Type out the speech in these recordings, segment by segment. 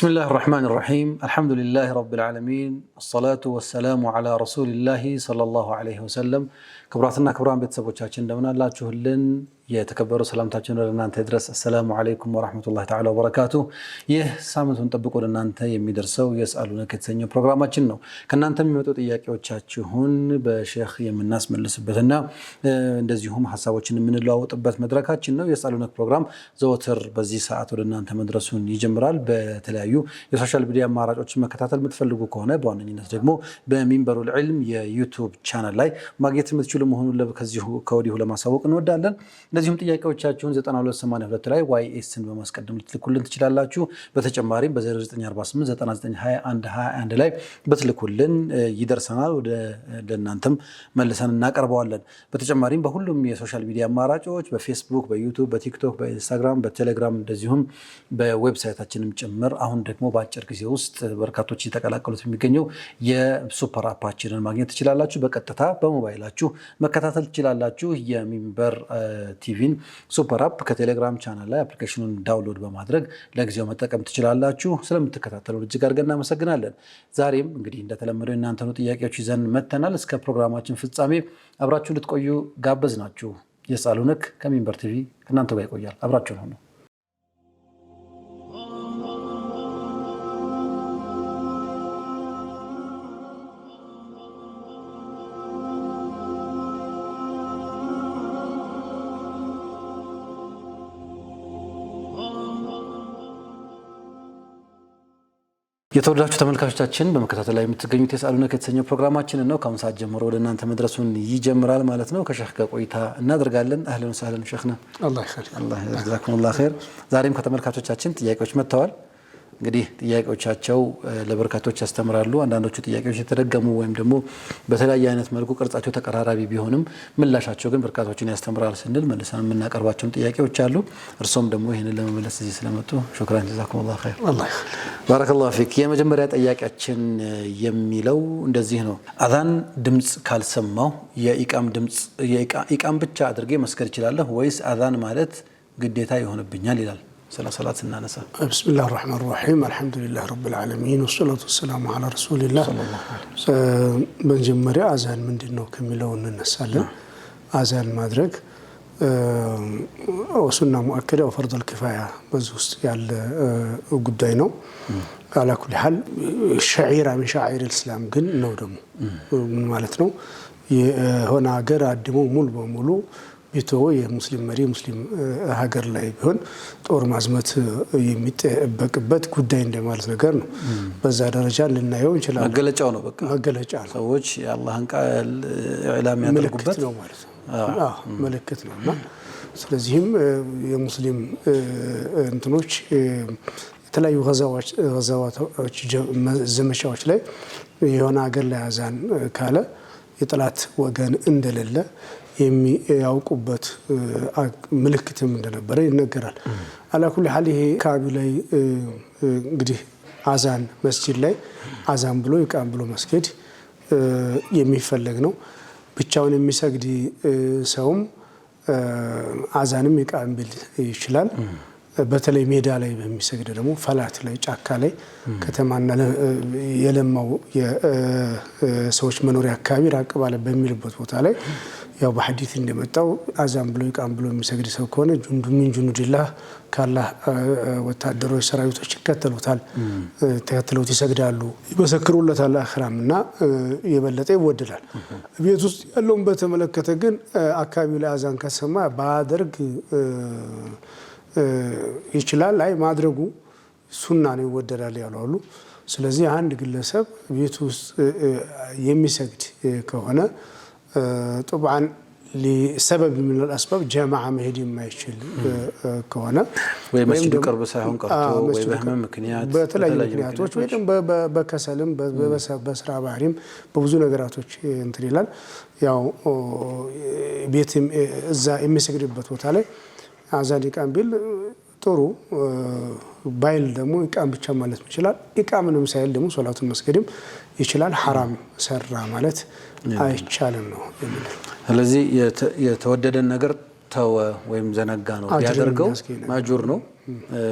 بسم الله الرحمن الرحيم الحمد لله رب العالمين الصلاة والسلام على رسول الله صلى الله عليه وسلم كبراتنا كبران بيتسبوچاችን እንደምን አላችሁልን የተከበሩ ሰላምታችን ወደ እናንተ ይድረስ السلام عليكم ورحمة الله تعالى وبركاته ይህ ሳምንቱን ጠብቆ ወደ እናንተ የሚደርሰው የስአሉነክ የተሰኘው ፕሮግራማችን ነው ከናንተ የሚመጡ ጥያቄዎቻችሁን በሼክ የምናስመልስበትና እንደዚሁም ሐሳቦችን የምንለዋወጥበት መድረካችን ነው የስአሉነክ ፕሮግራም ዘወትር በዚህ ሰዓት ወደ እናንተ መድረሱን ይጀምራል በተለያዩ የሶሻል ሚዲያ አማራጮችን መከታተል የምትፈልጉ ከሆነ በዋነኝነት ደግሞ በሚንበሩል ዒልም የዩቲዩብ ቻናል ላይ ማግኘት የምትችሉ መሆኑን ከወዲሁ ለማሳወቅ እንወዳለን እንደዚሁም ጥያቄዎቻችሁን 9282 ላይ YSን በማስቀደም ልትልኩልን ትችላላችሁ በተጨማሪም በ0948992121 ላይ በትልኩልን ይደርሰናል ወደ ለእናንተም መልሰን እናቀርበዋለን በተጨማሪም በሁሉም የሶሻል ሚዲያ አማራጮች በፌስቡክ በዩቲዩብ በቲክቶክ በኢንስታግራም በቴሌግራም እንደዚሁም በዌብሳይታችንም ጭምር አሁን ደግሞ በአጭር ጊዜ ውስጥ በርካቶች እየተቀላቀሉት የሚገኘው የሱፐር አፓችንን ማግኘት ትችላላችሁ በቀጥታ በሞባይላችሁ መከታተል ትችላላችሁ የሚንበር ቲቪን ሱፐር አፕ ከቴሌግራም ቻናል ላይ አፕሊኬሽኑን ዳውንሎድ በማድረግ ለጊዜው መጠቀም ትችላላችሁ ስለምትከታተሉ እጅግ አድርገን እናመሰግናለን ዛሬም እንግዲህ እንደተለመደው እናንተኑ ጥያቄዎች ይዘን መተናል እስከ ፕሮግራማችን ፍጻሜ አብራችሁ ልትቆዩ ጋበዝናችሁ የስአሉነክ ከሚንበር ቲቪ ከናንተ ጋር ይቆያል አብራችሁ ሁኑ የተወደዳችሁ ተመልካቾቻችን በመከታተል ላይ የምትገኙት የስአሉነክ የተሰኘው ፕሮግራማችን ነው ከአሁን ሰዓት ጀምሮ ወደ እናንተ መድረሱን ይጀምራል ማለት ነው ከሼክ ጋር ቆይታ እናደርጋለን اهلا وسهلا ሼክና الله يخليك الله يجزاكم الله خير ዛሬም ከተመልካቾቻችን ጥያቄዎች መጥተዋል እንግዲህ ጥያቄዎቻቸው ለበርካቶች ያስተምራሉ አንዳንዶቹ ጥያቄዎች የተደገሙ ወይም ደግሞ በተለያየ አይነት መልኩ ቅርጻቸው ተቀራራቢ ቢሆንም ምላሻቸው ግን በርካቶችን ያስተምራል ስንል መልሰን የምናቀርባቸው ጥያቄዎች አሉ እርሶም ደግሞ ይሄንን ለመመለስ እዚህ ስለመጡ ሹክራን جزاكم الله خير الله يخليك بارك الله فيك የመጀመሪያ ጥያቄያችን የሚለው እንደዚህ ነው አዛን ድምጽ ካልሰማው የኢቃም ድምጽ የኢቃም ብቻ አድርጌ መስገድ ይችላል ወይስ አዛን ማለት ግዴታ ይሆንብኛል ይላል صلاة الناس بسم الله الرحمن الرحيم الحمد لله رب العالمين والصلاة والسلام على رسول الله صلى الله عليه وسلم بنجمريا أذان ምንድነው ከሚለው እንነሳለን አዛን ማድረግ ወሱና ሙአከዳ ወፈርድ الكفاية በዚህ ያለ ጉዳይ ነው على كل حال شعيرة من شعائر الإسلام ግን ነው ደግሞ ምን ማለት ነው የሆነ ሀገር አድሞ ሙሉ በሙሉ ቢተው የሙስሊም መሪ ሙስሊም ሀገር ላይ ቢሆን ጦር ማዝመት የሚጠበቅበት ጉዳይ እንደማለት ነገር ነው በዛ ደረጃ ልናየው እንችላለን መገለጫው ነው በቃ መገለጫ ነው ሰዎች የአላህን ቃል ኢዕላም ያደርጉበት ነው ማለት ነው መልእክት ነውና ስለዚህም የሙስሊም እንትኖች የተለያዩ ገዛዋቶች ዘመቻዎች ላይ የሆነ ሀገር ላይ አዛን ካለ የጥላት ወገን እንደሌለ የሚያውቁበት ምልክትም እንደነበረ ይነገራል አላኩል ሐል ይሄ ካቢ ላይ እንግዲህ አዛን መስጂድ ላይ አዛን ብሎ ይቃም ብሎ መስጊድ የሚፈልግ ነው ብቻውን የሚሰግድ ሰውም አዛንም ይቃም ቢል ይችላል በተለይ ሜዳ ላይ በሚሰግድ ደግሞ ፈላት ላይ ጫካ ላይ ከተማና የለማው የሰዎች መኖሪያ አካባቢ ራቅ ባለ በሚልበት ቦታ ላይ ያው በሐዲስ እንደመጣው አዛን ብሎ ይቃም ብሎ የሚሰግድ ሰው ከሆነ ጁንዱላህ ካላህ ወታደሮች ሰራዊቶች ይከተሉታል ተከትለውት ይሰግዳሉ ይመሰክሩለታል አኽራምና የበለጠ ይወደዳል ቤት ውስጥ ያለውን በተመለከተ ግን አካባቢው ላይ አዛን ከሰማ ባደርግ ይችላል አይ ማድረጉ ሱና ነው ይወደዳል ያላሉ ስለዚህ አንድ ግለሰብ ቤት ውስጥ የሚሰግድ ከሆነ طبعا لسبب من الاسباب جماعه مهدي ما يشيل كونه ويمسجد قرب ሳይሆን ቀርቶ ወይ በህመም ምክንያት በተለያዩ ምክንያቶች ወይም በከሰልም በስራ ባህሪም በብዙ ነገራቶች እንትን ይላል ያው ቤትም እዛ የሚሰግድበት ቦታ ላይ አዛን ይቃም ቢል ጥሩ ባይል ደግሞ ይቃም ብቻ ማለት ይችላል ይቃምንም ሳይል ደግሞ ሶላቱን መስገድም ይችላል حرام ሰራ ማለት አይቻልም ነው የሚለው ስለዚህ የተወደደን ነገር ተወ ወይም ዘነጋ ነው ያደርገው ማጁር ነው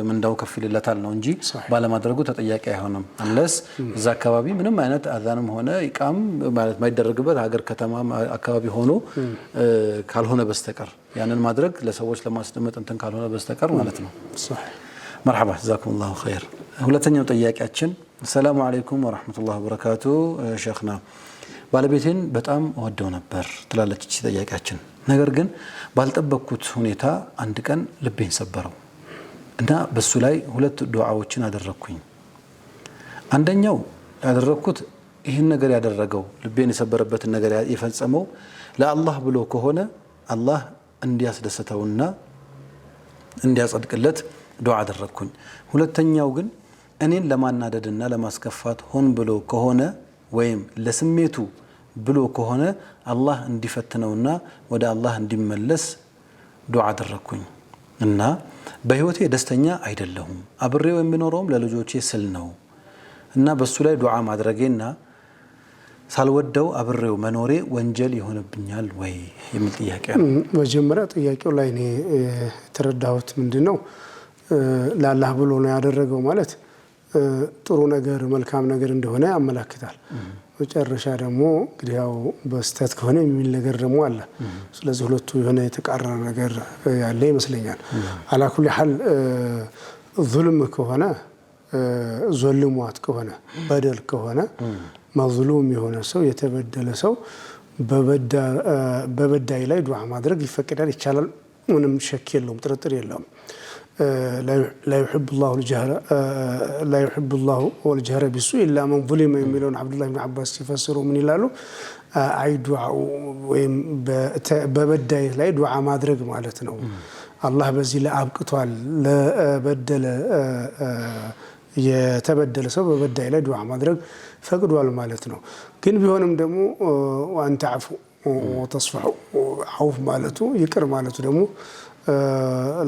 ምንዳው ከፍ ይልለታል ነው እንጂ ባለማድረጉ ተጠያቂ አይሆንም አንለስ እዛ አካባቢ ምንም አይነት አዛንም ሆነ ኢቃም ማለት ማይደረግበት ሀገር ከተማ አካባቢ ሆኖ ካልሆነ በስተቀር ያንን ማድረግ ለሰዎች ለማስደመጥ እንትን ካልሆነ በስተቀር ማለት ነው مرحبا جزاكم الله خير ሁለተኛው ጥያቄያችን ሰላም አለይኩም ወራህመቱላሂ ወበረካቱ ሼኽና ባለቤቴን በጣም ወደው ነበር ትላለች እቺ ጥያቄያችን ነገር ግን ባልጠበቅኩት ሁኔታ አንድ ቀን ልቤን ሰበረው እና በሱ ላይ ሁለት ዱዓዎችን አደረኩኝ አንደኛው ያደረኩት ይሄን ነገር ያደረገው ልቤን የሰበረበትን ነገር የፈጸመው ለአላህ ብሎ ከሆነ አላህ እንዲያስደስተውና እንዲያጸድቅለት ዱዓ አደረኩኝ ሁለተኛው ግን እኔን ለማናደድና ለማስከፋት ሆን ብሎ ከሆነ ወይም ለስሜቱ ብሎ ከሆነ አላህ እንዲፈትነውና ወደ አላህ እንዲመለስ ዱዓ አደረኩኝ እና በህይወቴ ደስተኛ አይደለሁም አብሬው የሚኖረውም ለልጆቼ ስል ነው እና በሱ ላይ ዱዓ ማድረጌና ሳልወደው አብሬው መኖሬ ወንጀል ይሆንብኛል ወይ የሚል ጥያቄ ነው መጀመሪያ ጥያቄው ላይ እኔ ተረዳሁት ምንድነው ለአላህ ብሎ ነው ያደረገው ማለት ጥሩ ነገር መልካም ነገር እንደሆነ ያመለክታል መጨረሻ ደግሞ እንግዲህ ያው በስተት ከሆነ የሚል ነገር ደግሞ አለ ስለዚህ ሁለቱ የሆነ የተቃረነ ነገር ያለ ይመስለኛል አላኩል ሐል ዙልም ከሆነ ዙልሟት ከሆነ በደል ከሆነ መዝሉም የሆነ ሰው የተበደለ ሰው በበዳይ ላይ ዱዓ ማድረግ ይፈቀዳል ይቻላል ምንም ሸክ የለውም ጥርጥር የለውም لا يحب الله والجهر بالسوء إلا من ظلم يميلون عبد الله بن عباس يفسروا من يلالو أي دعاء ببداية لا دعاء ما أدرك مالتنا الله بزي لا أبقطوال لا بدل يتبدل سبب ببداية لا دعاء ما أدرك فقدوال مالتنا كن بيهونم دمو وأن تعفو وتصفحوا عوف مالته يكر مالته دمو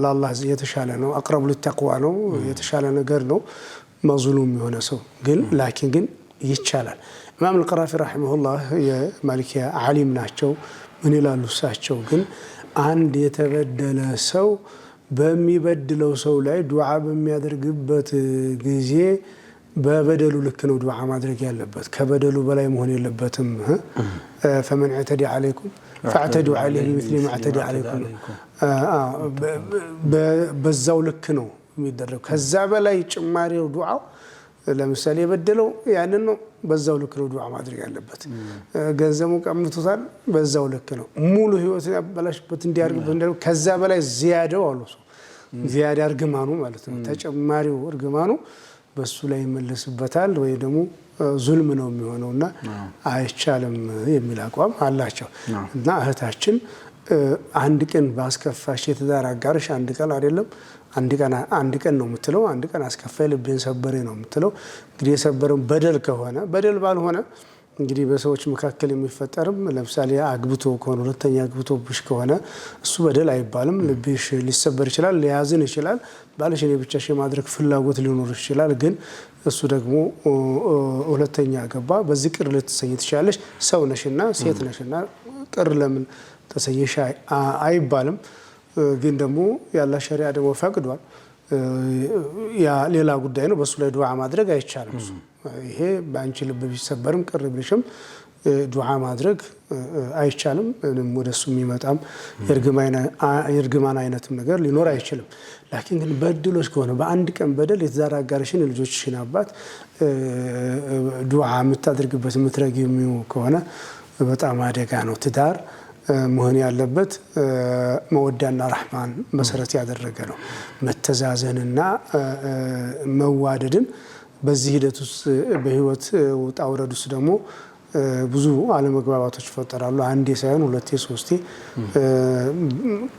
لله يتشال ነው اقرب للتقوى ነው የተሻለ ነገር ነው መዝሉም የሆነ ሰው ግን ላኪን ግን ይቻላል ኢማም አልቀራፊ ረሂመሁላህ የማሊኪያ ዓሊም ናቸው ምን ይላሉ እሳቸው ግን አንድ የተበደለ ሰው በሚበድለው ሰው ላይ ዱዓ በሚያደርግበት ጊዜ በበደሉ ልክ ነው ዱዓ ማድረግ ያለበት ከበደሉ በላይ መሆን የለበትም فمن اعتدى عليكم فاعتدوا عليه بمثل ما اعتدى عليكم በዛው ልክ ነው የሚደረግ ከዛ በላይ ጭማሪው ዱዓው ለምሳሌ የበደለው ያንን ነው በዛው ልክ ነው ዱዓ ማድረግ ያለበት ገንዘሙ ቀምቶታል በዛው ልክ ነው ሙሉ ህይወት ያበላሽበት እንዲያርግ ከዛ በላይ ዚያዳው አሉ ዚያዳ እርግማኑ ማለት ነው ተጨማሪው እርግማኑ በሱ ላይ ይመለስበታል ወይ ደግሞ ዙልም ነው የሚሆነውና አይቻልም የሚል አቋም አላቸው እና እህታችን አንድ ቀን ባስከፋሽ የተዳር አጋርሽ አንድ ቀን አይደለም አንድ ቀን ነው የምትለው አንድ ቀን አስከፋይ ልቤን ሰበሬ ነው የምትለው እንግዲህ የሰበረው በደል ከሆነ በደል ባልሆነ እንግዲህ በሰዎች መካከል የሚፈጠርም ለምሳሌ አግብቶ ከሆነ ሁለተኛ አግብቶ ብሽ ከሆነ እሱ በደል አይባልም ልብሽ ሊሰበር ይችላል ሊያዝን ይችላል ባልሽ እኔ ብቻሽ ማድረግ ፍላጎት ሊኖር ይችላል ግን እሱ ደግሞ ሁለተኛ ገባ በዚህ ቅር ልትሰኝ ትችላለሽ ሰው ነሽና ሴት ነሽና ቅር ለምን ተሰየሽ አይባልም ግን ደግሞ ያላ ሸሪዓ ደግሞ ፈቅዷል ያ ሌላ ጉዳይ ነው በሱ ላይ ዱዓ ማድረግ አይቻልም ይሄ ባንቺ ልብ ቢሰበርም ቅር ቢልሽም ዱዓ ማድረግ አይቻልም ወደሱ የሚመጣም የርግማን አይነትም ነገር ሊኖር አይችልም ላኪን ግን በድሎች ከሆነ በአንድ ቀን በደል የተዛራጋርሽን ልጆችሽን አባት ዱዓ የምታደርግበት የምትረጊው ከሆነ በጣም አደጋ ነው ትዳር መሆን ያለበት መወዳና ረህማን መሰረት ያደረገ ነው መተዛዘንና መዋደድን በዚህ ሂደት ውስጥ በህይወት ውጣ ውረድ ውስጥ ደግሞ ብዙ አለመግባባቶች ይፈጠራሉ አንዴ ሳይሆን ሁለቴ ሶስቴ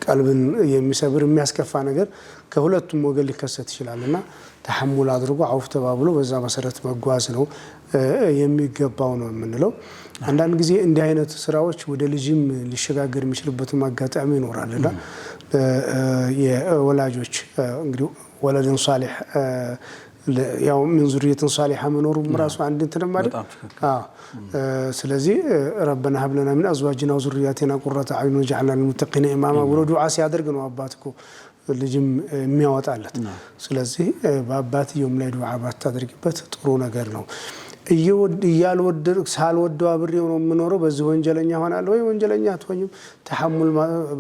ቀልብን የሚሰብር የሚያስከፋ ነገር ከሁለቱም ወገን ሊከሰት ይችላልና ተሐሙል አድርጎ አውፍ ተባብሎ በዛ መሰረት መጓዝ ነው የሚገባው ነው የምንለው አንዳንድ ጊዜ እንዲህ አይነት ስራዎች ወደ ልጅም ሊሸጋገር የሚችልበት አጋጣሚ ይኖራልና የወላጆች እንግዲህ ወላጅን ሷሊህ ያው ምን ዙሪየትን ሷሊሃ መኖሩ ራሱ አንድ እንትን ማለት ስለዚህ ربنا هب لنا من ازواجنا وذرياتنا قرة اعين واجعلنا للمتقين اماما ብሎ ዱዓ ሲያደርግ ነው አባትኮ ልጅም የሚያወጣለት። ስለዚህ በአባትየውም ላይ ዱዓ ባታደርግበት ጥሩ ነገር ነው። እያልወደድ ሳልወደው አብሬው ነው የምኖረው በዚህ ወንጀለኛ ሆናለሁ ወይ? ወንጀለኛ አትሆኝም። ተሐሙል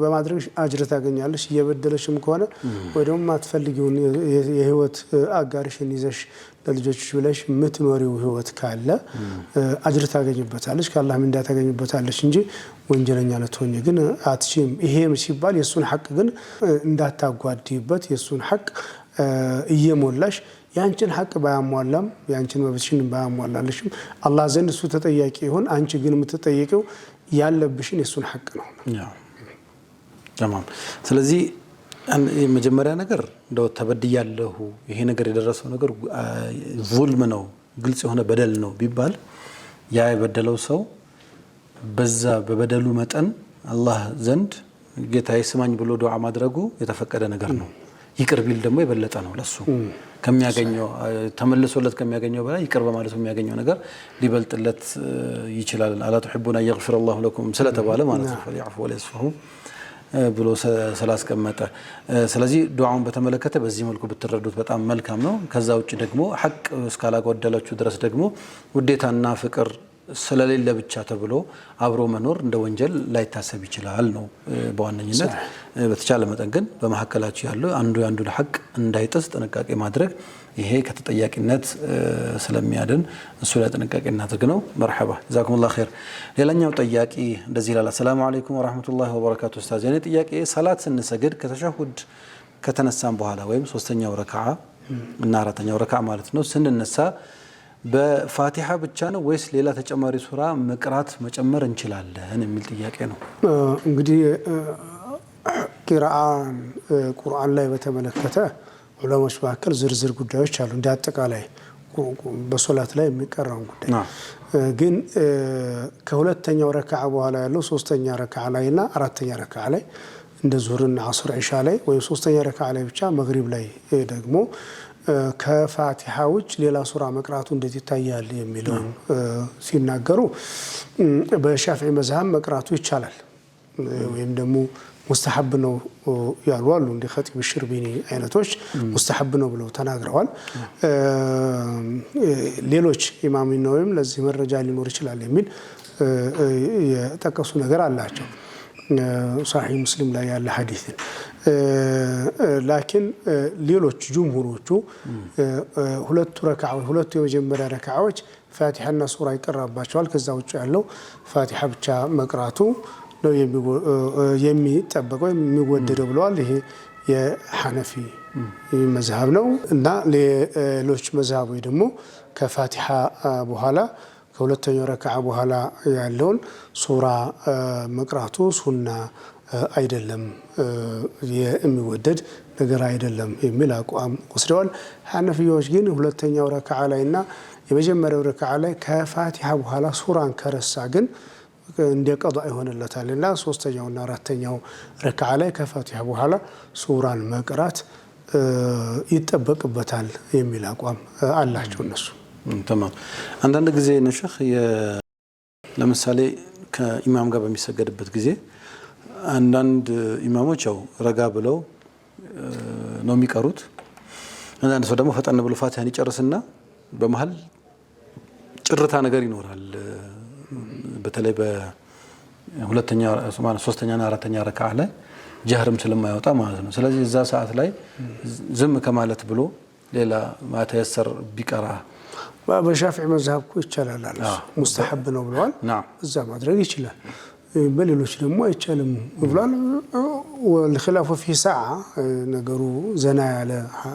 በማድረግ አጅር ታገኛለሽ። እየበደለሽም ከሆነ ወይ ደግሞ ማትፈልጊውን የህይወት አጋርሽን ይዘሽ ለልጆችሽ ብለሽ የምትኖሪው ህይወት ካለ አጅር ታገኝበታለሽ፣ ከአላህ ምንዳ ታገኝበታለሽ እንጂ ወንጀለኛ ልትሆኝ ግን አትችይም። ይሄም ሲባል የሱን ሐቅ ግን እንዳታጓድይበት የሱን ሐቅ እየሞላሽ ያንቺን ሐቅ ባያሟላም ያንቺን መብትሽን ባያሟላልሽም አላህ ዘንድ እሱ ተጠያቂ ይሆን። አንቺ ግን የምትጠየቂው ያለብሽን የሱን ሐቅ ነው። ተማም። ስለዚህ የመጀመሪያ ነገር እንደው ተበድያለሁ ይሄ ነገር የደረሰው ነገር ዙልም ነው ግልጽ የሆነ በደል ነው ቢባል ያ የበደለው ሰው በዛ በበደሉ መጠን አላህ ዘንድ ጌታዬ ስማኝ ብሎ ዱዓ ማድረጉ የተፈቀደ ነገር ነው። ይቅር ቢል ደግሞ የበለጠ ነው ለሱ ከሚያገኘው ተመልሶለት ከሚያገኘው በላይ ይቅር በማለቱ የሚያገኘው ነገር ሊበልጥለት ይችላል። አላ ተሕቡና يغفر الله لكم ስለተባለ ማለት ነው فليعفوا وليصفحوا ብሎ ስላስቀመጠ ስለዚህ ዱዓውን በተመለከተ በዚህ መልኩ ብትረዱት በጣም መልካም ነው። ከዛ ውጭ ደግሞ ሐቅ እስካላጓደላችሁ ድረስ ደግሞ ውዴታና ፍቅር ስለሌለ ብቻ ተብሎ አብሮ መኖር እንደ ወንጀል ላይታሰብ ይችላል ነው በዋነኝነት። በተቻለ መጠን ግን በመሐከላችሁ ያለው አንዱ ያንዱን ሐቅ እንዳይጥስ ጥንቃቄ ማድረግ ይሄ ከተጠያቂነት ስለሚያድን እሱ ላይ ጥንቃቄ እናድርግ ነው። መርሐባ ጀዛኩሙላህ ኸይር። ሌላኛው ጥያቄ እንደዚህ ይላል። ሰላም አለይኩም ወራህመቱላሂ ወበረካቱ ኡስታዝ፣ የኔ ጥያቄ ሰላት ስንሰግድ ከተሸሁድ ከተነሳን በኋላ ወይም ሶስተኛው ረካዓ እና አራተኛው ረካዓ ማለት ነው ስንነሳ በፋቲሃ ብቻ ነው ወይስ ሌላ ተጨማሪ ሱራ መቅራት መጨመር እንችላለን የሚል ጥያቄ ነው። እንግዲህ ቁርአን ላይ በተመለከተ ዑለሞች መካከል ዝርዝር ጉዳዮች አሉ። እንደ አጠቃላይ በሶላት ላይ የሚቀራው ጉዳይ ግን ከሁለተኛው ረካዓ በኋላ ያለው ሶስተኛ ረካዓ ላይና አራተኛ ረካዓ ላይ እንደ ዙህርና ዐስር ዒሻ ላይ ወይም ሶስተኛ ረካዓ ላይ ብቻ መግሪብ ላይ ደግሞ ከፋቲሃ ውጭ ሌላ ሱራ መቅራቱ እንዴት ይታያል የሚለውን ሲናገሩ በሻፊዒ መዝሀብ መቅራቱ ይቻላል ወይም ደግሞ ሙስተሐብ ነው ያሉ አሉ። እንደ ኸጢብ ሽርቢኒ አይነቶች ሙስተሐብ ነው ብለው ተናግረዋል። ሌሎች ኢማም ነወዊም ለዚህ መረጃ ሊኖር ይችላል የሚል የጠቀሱ ነገር አላቸው صحيح مسلم لا ያለ ሐዲስን ላኪን ሌሎች ጅምሁሮቹ ሁለቱ የመጀመሪያ ረካዓዎች ፋቲሃና ሱራ ይቀራባቸዋል። ከዛ ውጭ ያለው ፋቲሃ ብቻ መቅራቱ ነው የሚጠበቀው የሚወደደው ብለዋል። ይሄ የሐነፊ መዝሀብ ነው እና ሌሎች መዝሀቦች ደግሞ ከፋቲሃ በኋላ ከሁለተኛው ረካዓ በኋላ ያለውን ሱራ መቅራቱ ሱና አይደለም የሚወደድ ነገር አይደለም የሚል አቋም ወስደዋል። ሐነፊዎች ግን ሁለተኛው ረካዓ ላይና የመጀመሪያው ረካዓ ላይ ከፋቲሃ በኋላ ሱራን ከረሳ ግን እንደ ቀዷ ይሆንለታልና ሶስተኛውና አራተኛው ረካዓ ላይ ከፋቲሃ በኋላ ሱራን መቅራት ይጠበቅበታል የሚል አቋም አላቸው እነሱ። تمام አንዳንድ ጊዜ ነሽህ ለምሳሌ ከኢማም ጋር በሚሰገድበት ጊዜ አንዳንድ ኢማሞች ያው ረጋ ብለው ነው የሚቀሩት። አንዳንድ ሰው ደግሞ ፈጠን ብሎ ፋቲሃን ይጨርስና በመሃል ጭርታ ነገር ይኖራል። በተለይ በሁለተኛ ሶስተኛና አራተኛ ረካዓ ላይ ጀህርም ስለማይወጣ ማለት ነው። ስለዚህ እዛ ሰዓት ላይ ዝም ከማለት ብሎ ሌላ ማተየሰር ቢቀራ በሻፊዒ መዝሀብ እኮ ይቻላል አለ ሙስተሐብ ነው ብለዋል። እዛ ማድረግ ይችላል። በሌሎች ደግሞ አይቻልም ብለዋል። والخلاف في ساعة ነገሩ ዘና ያለ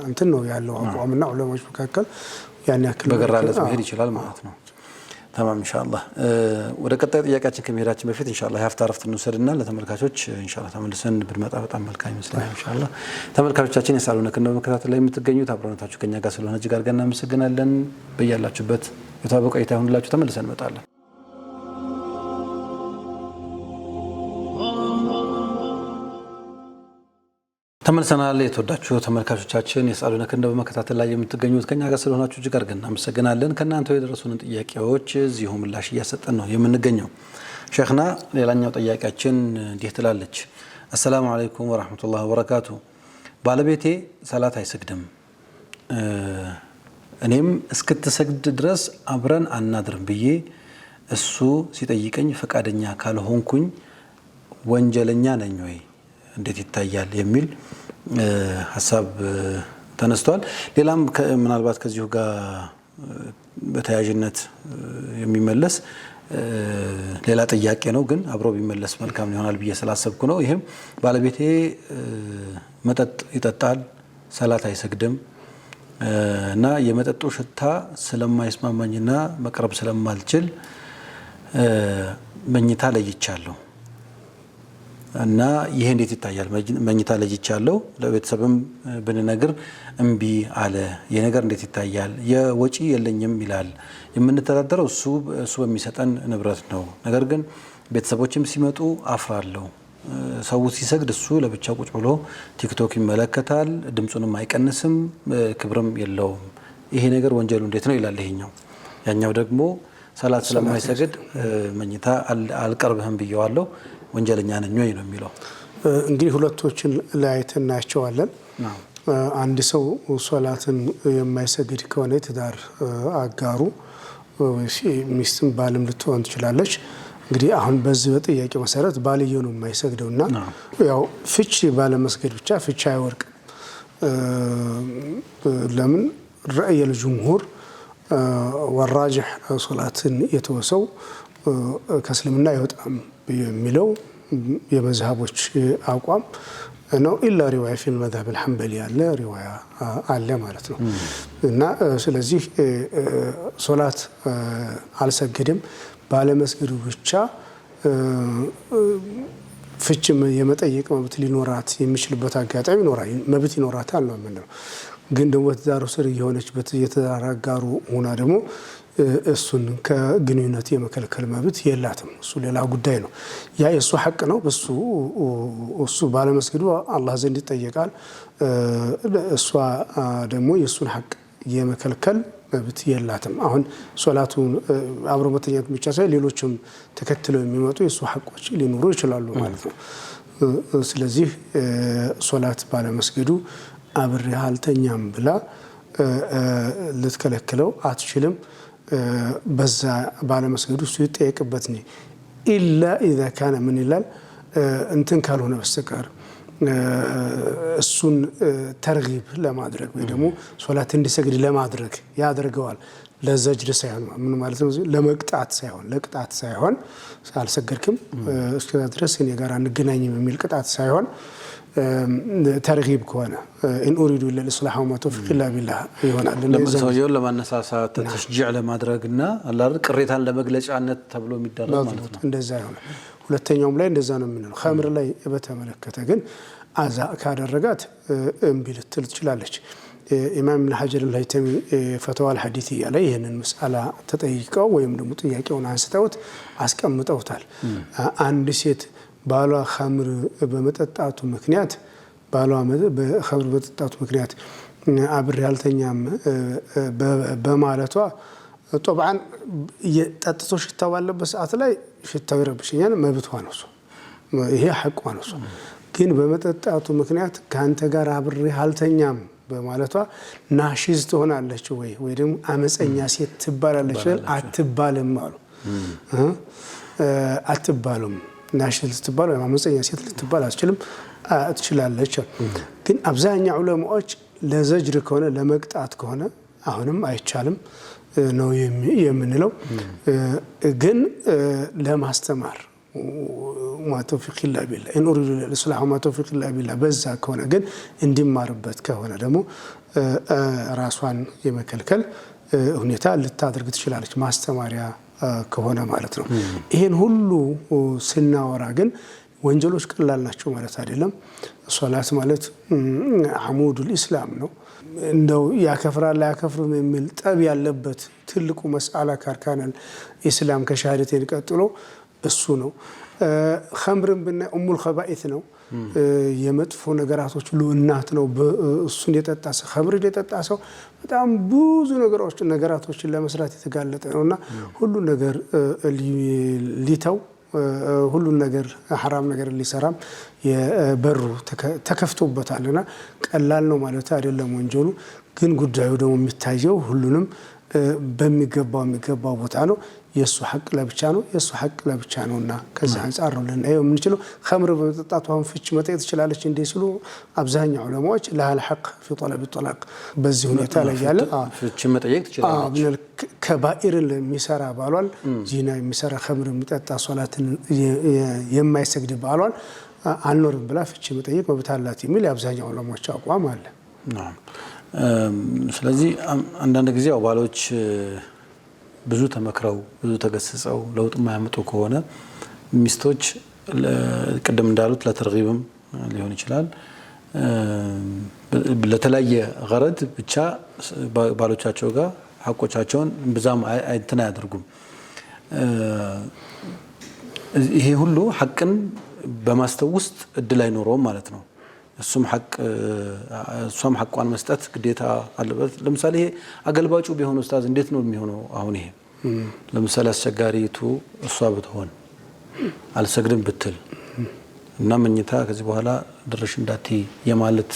እንትን ነው ያለው አቋምና ዑለማዎች መካከል ያን ያክል በገራለት መሄድ ይችላል ማለት ነው። تمام ان شاء الله ወደ ቀጣይ ጥያቄያችን ከመሄዳችን በፊት ኢንሻአላህ የሀፍታ ረፍት እንውሰድና ለተመልካቾች ኢንሻአላህ ተመልሰን ብንመጣ በጣም መልካም ይመስላል። ኢንሻአላህ ተመልካቾቻችን የሳሉን ከነው መከታተል ላይ የምትገኙት አብራናታችሁ ከኛ ጋር ስለሆነ እጅግ አድርገን እናመሰግናለን። በያላችሁበት የተባበቀ ቆይታ ይሁንላችሁ። ተመልሰን እንመጣለን። ተመልሰናል። የተወዳችሁ ተመልካቾቻችን የሳሉን ከነው በመከታተል ላይ የምትገኙት ከኛ ጋር ስለሆናችሁ እጅግ አድርገን እናመሰግናለን። ከናንተ የደረሱን ጥያቄዎች እዚሁ ምላሽ እያሰጠን ነው የምንገኘው። ሼኽና ሌላኛው ጥያቄያችን እንዲህ ትላለች። አሰላሙ አለይኩም ወራህመቱላሂ ወበረካቱ። ባለቤቴ ሰላት አይሰግድም እኔም እስክትሰግድ ድረስ አብረን አናድርም ብዬ እሱ ሲጠይቀኝ ፈቃደኛ ካልሆንኩኝ ወንጀለኛ ነኝ ወይ እንዴት ይታያል የሚል ሐሳብ ተነስቷል። ሌላም ምናልባት ከዚሁ ጋር በተያያዥነት የሚመለስ ሌላ ጥያቄ ነው፣ ግን አብሮ ቢመለስ መልካም ይሆናል ብዬ ስላሰብኩ ነው። ይሄም ባለቤቴ መጠጥ ይጠጣል፣ ሰላት አይሰግድም እና የመጠጡ ሽታ ስለማይስማማኝና መቅረብ ስለማልችል መኝታ ለይቻለሁ እና ይሄ እንዴት ይታያል? መኝታ ለይቻለሁ ለቤተሰብም ብንነግር እምቢ አለ። ይሄ ነገር እንዴት ይታያል? የወጪ የለኝም ይላል። የምንተዳደረው እሱ በሚሰጠን ንብረት ነው። ነገር ግን ቤተሰቦችም ሲመጡ አፍራለሁ። ሰው ሲሰግድ እሱ ለብቻ ቁጭ ብሎ ቲክቶክ ይመለከታል፣ ድምጹንም አይቀንስም፣ ክብርም የለውም። ይሄ ነገር ወንጀሉ እንዴት ነው ይላል ይሄኛው። ያኛው ደግሞ ሰላት ስለማይሰግድ መኝታ አልቀርብህም ብየዋለሁ ወንጀለኛ ነኝ ወይ ነው የሚለው። እንግዲህ ሁለቶችን ለያይተን እናያቸዋለን። አንድ ሰው ሶላትን የማይሰግድ ከሆነ የትዳር አጋሩ ሚስትም ባልም ልትሆን ትችላለች። እንግዲህ አሁን በዚህ በጥያቄ መሰረት ባልየው ነው የማይሰግደውና ያው ፍቺ ባለመስገድ ብቻ ፍቺ አይወርቅም። ለምን رأي الجمهور والراجح ሶላትን የተወሰው ከእስልምና ይወጣም የሚለው የመዝሃቦች አቋም ነው። ኢላ ሪዋያ ፊል መዝሀብ الحنبلي ያለ ሪዋያ አለ ማለት ነው። እና ስለዚህ ሶላት አልሰገድም ባለመስገዱ ብቻ ፍቺም የመጠየቅ መብት ሊኖራት የሚችልበት አጋጣሚ ይኖራል፣ መብት ይኖራታል ነው የምንለው። ግን ደግሞ ትዳሩ ስር የሆነችበት የትዳር አጋሩ ሆና ደግሞ እሱን ከግንኙነት የመከልከል መብት የላትም። እሱ ሌላ ጉዳይ ነው። ያ የእሱ ሐቅ ነው። እሱ ባለመስገዱ አላህ ዘንድ ይጠየቃል። እሷ ደግሞ የእሱን ሐቅ የመከልከል መብት የላትም። አሁን ሶላቱን አብሮ መተኛት ብቻ ሳይሆን ሌሎችም ተከትለው የሚመጡ የእሱ ሐቆች ሊኖሩ ይችላሉ ማለት ነው። ስለዚህ ሶላት ባለመስገዱ አብሬህ አልተኛም ብላ ልትከለክለው አትችልም። በዛ ባለመስገዱ እሱ ይጠየቅበት ነው። ኢላ ኢዛ ካነ ምን ይላል እንትን ካልሆነ በስተቀር እሱን ተርጊብ ለማድረግ ወይ ደግሞ ሶላት እንዲሰግድ ለማድረግ ያደርገዋል። ለዘጅር ሳይሆን ምን ማለት ነው? ለመቅጣት ሳይሆን ለቅጣት ሳይሆን አልሰገድክም እስከዛ ድረስ እኔ ጋር አንገናኝም የሚል ቅጣት ሳይሆን ተርጊብ ከሆነ ኢን ኡሪዱ ኢላ ልስላህ ወማ ተውፊቅ ኢላ ቢላህ ይሆናል። ሰውየውን ለማነሳሳት ተሽጂዕ ለማድረግና አላህ ቅሬታን ለመግለጫነት ተብሎ የሚደረግ ማለት ነው። እንደዛ ይሆናል። ሁለተኛውም ላይ እንደዛ ነው የምንለው። ኸምር ላይ በተመለከተ ግን አዛ ካደረጋት እምቢ ልትል ትችላለች። ኢማም ኢብኑ ሐጀር አል-hayተሚ ፈተዋ አል-ሐዲትያ ላይ ይህንን መስአላ ተጠይቀው ወይም ደግሞ ጥያቄውን አንስተውት አስቀምጠውታል። አንድ ሴት ባሏ ኸምር በመጠጣቱ ምክንያት አብሬ አልተኛም በማለቷ ጦብዓን ጠጥቶ ሽታው ባለበት ሰዓት ላይ ሽታው ይረብሽኛል፣ መብቷ ነው እሱ፣ ይሄ ሐቋ ነው እሱ። ግን በመጠጣቱ ምክንያት ከአንተ ጋር አብሬ አልተኛም በማለቷ ናሺዝ ትሆናለች ወይ ደግሞ አመፀኛ ሴት ትባላለች? አትባልም አሉ። አትባሉም። ናሺዝ ትባል ወይ አመፀኛ ሴት ልትባል አትችልም። ትችላለች። ግን አብዛኛው ዑለማዎች ለዘጅር ከሆነ ለመቅጣት ከሆነ አሁንም አይቻልም ነው የምንለው። ግን ለማስተማር ማተውፊቅ ኢላ ቢላህ ኢን ኡሪዱ ለስላህ ማተውፊቅ ኢላ ቢላህ በዛ ከሆነ ግን እንዲማርበት ከሆነ ደግሞ ራሷን የመከልከል ሁኔታ ልታደርግ ትችላለች፣ ማስተማሪያ ከሆነ ማለት ነው። ይሄን ሁሉ ስናወራ ግን ወንጀሎች ቀላል ናቸው ማለት አይደለም። ሶላት ማለት አሙዱል ኢስላም ነው። እንደው ያከፍራል አያከፍርም የሚል ጠብ ያለበት ትልቁ መስአላ ካርካነል ኢስላም ከሻሃደቴን ቀጥሎ እሱ ነው። ኸምርን ብናይ ኡሙል ኸባኢት ነው፣ የመጥፎ ነገራቶች ሁሉ እናት ነው። እሱን የጠጣ ሰው ኸምርን የጠጣ ሰው በጣም ብዙ ነገራቶችን ለመስራት የተጋለጠ ነውና ሁሉ ነገር ሊተው ሁሉን ነገር حرام ነገር ሊሰራም የበሩ ተከፍቶበታልና ቀላል ነው ማለት አይደለም ወንጀሉ ግን ጉዳዩ ደግሞ የሚታየው ሁሉንም በሚገባው ቦታ ነው የሱ ሐቅ ለብቻ ነው የሱ ሐቅ ለብቻ ነውና ከዛ አንፃር ነው ለናየው የምንችለው خمر በመጠጣቱ አሁን ፍች መጠየቅ ትችላለች እንዴ ሲሉ አብዛኛው ዑለማዎች ለሃል ሐቅ في طلب الطلاق በዚህ ሁኔታ ላይ ያለ ፍች መጠየቅ ትችላለች ከባኢር ለሚሰራ ባሏል ጂና የሚሰራ خمر የሚጠጣ ሶላትን የማይሰግድ ባሏል አንኖርም ብላ ፍች መጠየቅ መብታላት የሚል አብዛኛው ዑለማዎች አቋም አለ ስለዚህ አንዳንድ ጊዜ ባሎች ብዙ ተመክረው ብዙ ተገስጸው ለውጥ ማያመጡ ከሆነ ሚስቶች ቀደም እንዳሉት ለተርጊብም ሊሆን ይችላል ለተለያየ ገረድ ብቻ ባሎቻቸው ጋር ሐቆቻቸውን በዛም አይተና ያደርጉም ይሄ ሁሉ ሐቅን በማስተውስት እድል አይኖርም ማለት ነው እሱም ሐቋን መስጠት ግዴታ አለበት ለምሳሌ አገልባጩ ቢሆን ኡስታዝ እንዴት ነው የሚሆነው አሁን ይሄ ለምሳሌ አስቸጋሪቱ እሷ ብትሆን አልሰግድም ብትል እና መኝታ ከዚህ በኋላ ድርሽ እንዳት የማለት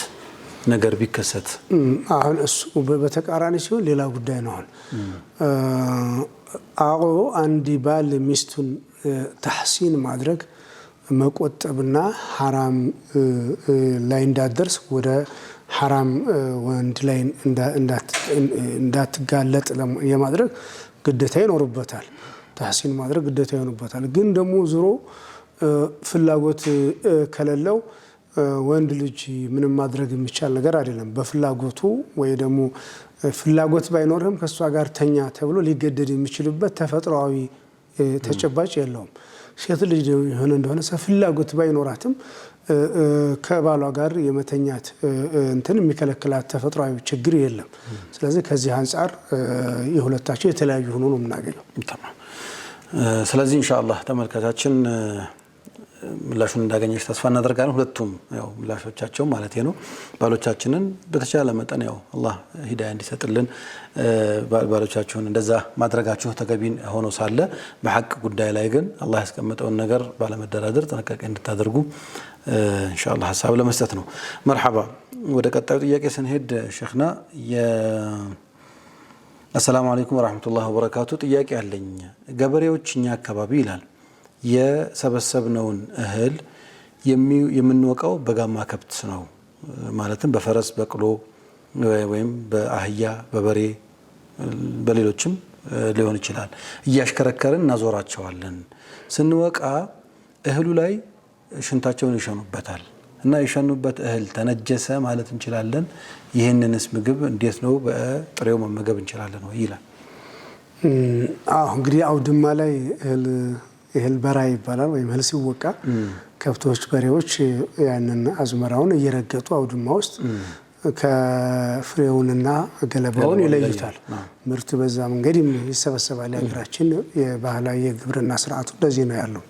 ነገር ቢከሰት አሁን እሱ በተቃራኒ ሲሆን ሌላ ጉዳይ ነው አሁን አንዲ ባል ሚስቱን ተህሲን ማድረግ መቆጠብና حرام ላይ እንዳደርስ ወደ حرام ወንድ ላይ እንዳትጋለጥ የማድረግ ግዴታ ይኖርበታል ተህሲን ማድረግ ግዴታ ይኖርበታል ግን ደግሞ ዙሮ ፍላጎት ከሌለው ወንድ ልጅ ምንም ማድረግ የሚቻል ነገር አይደለም በፍላጎቱ ወይ ደግሞ ፍላጎት ባይኖርም ከሷ ጋር ተኛ ተብሎ ሊገደድ የሚችልበት ተፈጥሯዊ ተጨባጭ የለውም ሴት ልጅ የሆነ እንደሆነ ፍላጎት ባይኖራትም ከባሏ ጋር የመተኛት እንትን የሚከለክላት ተፈጥሯዊ ችግር የለም ስለዚህ ከዚህ አንፃር የሁለታቸው የተለያዩ ሆኖ ነው የምናገኘው ተማም ስለዚህ ኢንሻአላህ ተመልካቾችን ምላሹን እንዳገኘሽ ተስፋ እናደርጋለን ሁለቱም ያው ምላሾቻቸው ማለት ነው ባሎቻችንን በተቻለ መጠን ያው አላህ ሂዳያ እንዲሰጥልን ባሎቻችሁን እንደዛ ማድረጋችሁ ተገቢን ሆኖ ሳለ በሐቅ ጉዳይ ላይ ግን አላህ ያስቀመጠውን ነገር ባለመደራደር ጥንቃቄ እንድታደርጉ ኢንሻአላህ ሐሳብ ለመስጠት ነው መርሐባ ወደ ቀጣዩ ጥያቄ ስንሄድ ሼኽና አሰላሙ አለይኩም ወራህመቱላሂ ወበረካቱ ጥያቄ አለኝ ገበሬዎችኛ አካባቢ ይላል የሰበሰብነውን እህል የምንወቀው በጋማ ከብት ነው ማለትም በፈረስ በቅሎ ወይም በአህያ በበሬ በሌሎችም ሊሆን ይችላል እያሽከረከርን እናዞራቸዋለን ስንወቃ እህሉ ላይ ሽንታቸውን ይሸኑበታል እና የሸኑበት እህል ተነጀሰ ማለት እንችላለን ይሄንንስ ምግብ እንዴት ነው በጥሬው መመገብ እንችላለን ወይ ይላል እንግዲህ አውድማ ላይ እህል በራ ይባላል ወይም እህል ሲወቃ ከብቶች በሬዎች ያንን አዝመራውን እየረገጡ አውድማ ውስጥ ከፍሬውንና ገለባውን ይለዩታል ምርት በዛ መንገድ ይሰበሰባል ያገራችን የባህላዊ የግብርና ስርዓቱ እንደዚህ ነው ያለው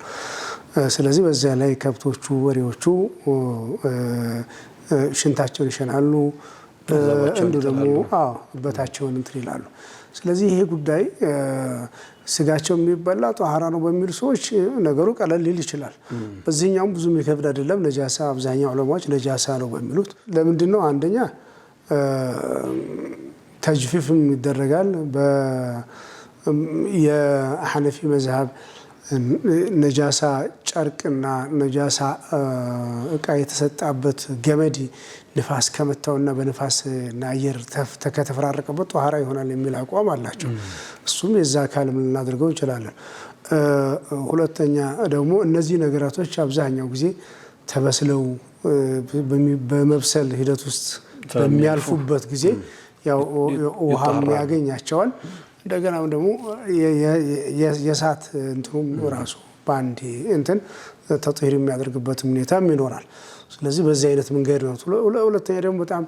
ስለዚህ በዛ ላይ ከብቶቹ ወሬዎቹ ሽንታቸውን ይሸናሉ እንዱ ደግሞ በታቸውን እንትን ይላሉ ስለዚህ ይሄ ጉዳይ ስጋቸው የሚበላ ጧሃራ ነው በሚሉ ሰዎች ነገሩ ቀለል ሊል ይችላል በዚህኛው ብዙ የሚከብድ አይደለም ነጃሳ አብዛኛው ዑለማዎች ነጃሳ ነው በሚሉት ለምንድን ነው አንደኛ ተጅፊፍም ይደረጋል የሐነፊ መዝሐብ ነጃሳ ጨርቅና ነጃሳ እቃ የተሰጣበት ገመድ ንፋስ ከመታውና በንፋስና አየር ከተፈራረቀበት ጧሃራ ይሆናል የሚል አቋም አላቸው እሱም የዛ አካል ምን እናድርገው ይችላል ሁለተኛ ደግሞ እነዚህ ነገራቶች አብዛኛው ጊዜ ተበስለው በመብሰል ሂደት ውስጥ በሚያልፉበት ጊዜ ያው ውሃም ያገኛቸዋል እንደገና ደግሞ የሳት እንትኑም ራሱ ባንዲ እንትን ተጥሂር የሚያደርግበት ሁኔታም ይኖራል ስለዚህ በዚህ አይነት መንገድ ነው ሁለተኛ ደግሞ በጣም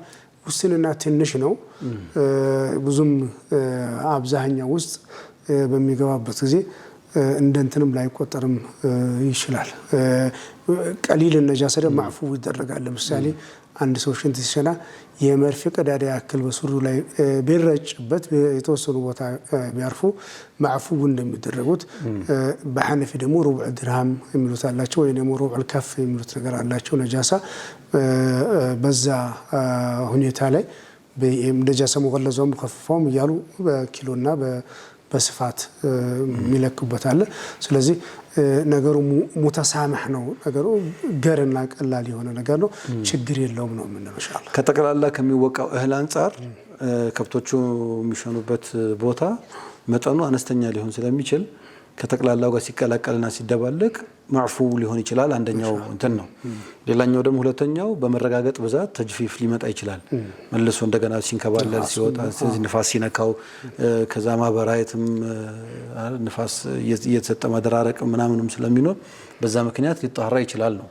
ውስንና ትንሽ ነው ብዙም አብዛኛው ውስጥ በሚገባበት ጊዜ እንደንተንም ላይ ቆጠርም ይችላል ቀሊል ነጃሳ ደግሞ ማዕፉ ይደረጋል ለምሳሌ አንድ ሰው ሽንት ሲሸና የመርፌ ቀዳዳ ያክል በሱሩ ላይ ቢረጭበት የተወሰኑ ቦታ ቢያርፉ ማዕፉ እንደሚደረጉት በሐነፊ ደግሞ ሩብዕ ድርሃም የሚሉት አላቸው ወይ ደግሞ ሩብዕ ከፍ የሚሉት ነገር አላቸው ነጃሳ በዛ ሁኔታ ላይ በነጃሳ ሙገለዛው ሙከፈፋው ይያሉ በኪሎና በስፋት የሚለኩበት አለ ስለዚህ ነገሩ ሙተሳማህ ነው ነገሩ ገርና ቀላል የሆነ ነገር ነው ችግር የለውም ነው ምን ኢንሻአላህ ከተቀላላ ከሚወቃው እህል አንፃር ከብቶቹ የሚሸኑበት ቦታ መጠኑ አነስተኛ ሊሆን ስለሚችል ከተቀላላው ጋር ሲቀላቀልና ሲደባለቅ ማዕፉ ሊሆን ይችላል አንደኛው እንትን ነው ሌላኛው ደግሞ ሁለተኛው በመረጋገጥ ብዛት ተጅፊፍ ሊመጣ ይችላል መልሶ እንደገና ሲንከባለል ሲወጣ ንፋስ ሲነካው ከዛ ማበራየትም ንፋስ እየተሰጠ ማደራረቅ ምናምንም ስለሚኖር በዛ ምክንያት ሊጣራ ይችላል ነው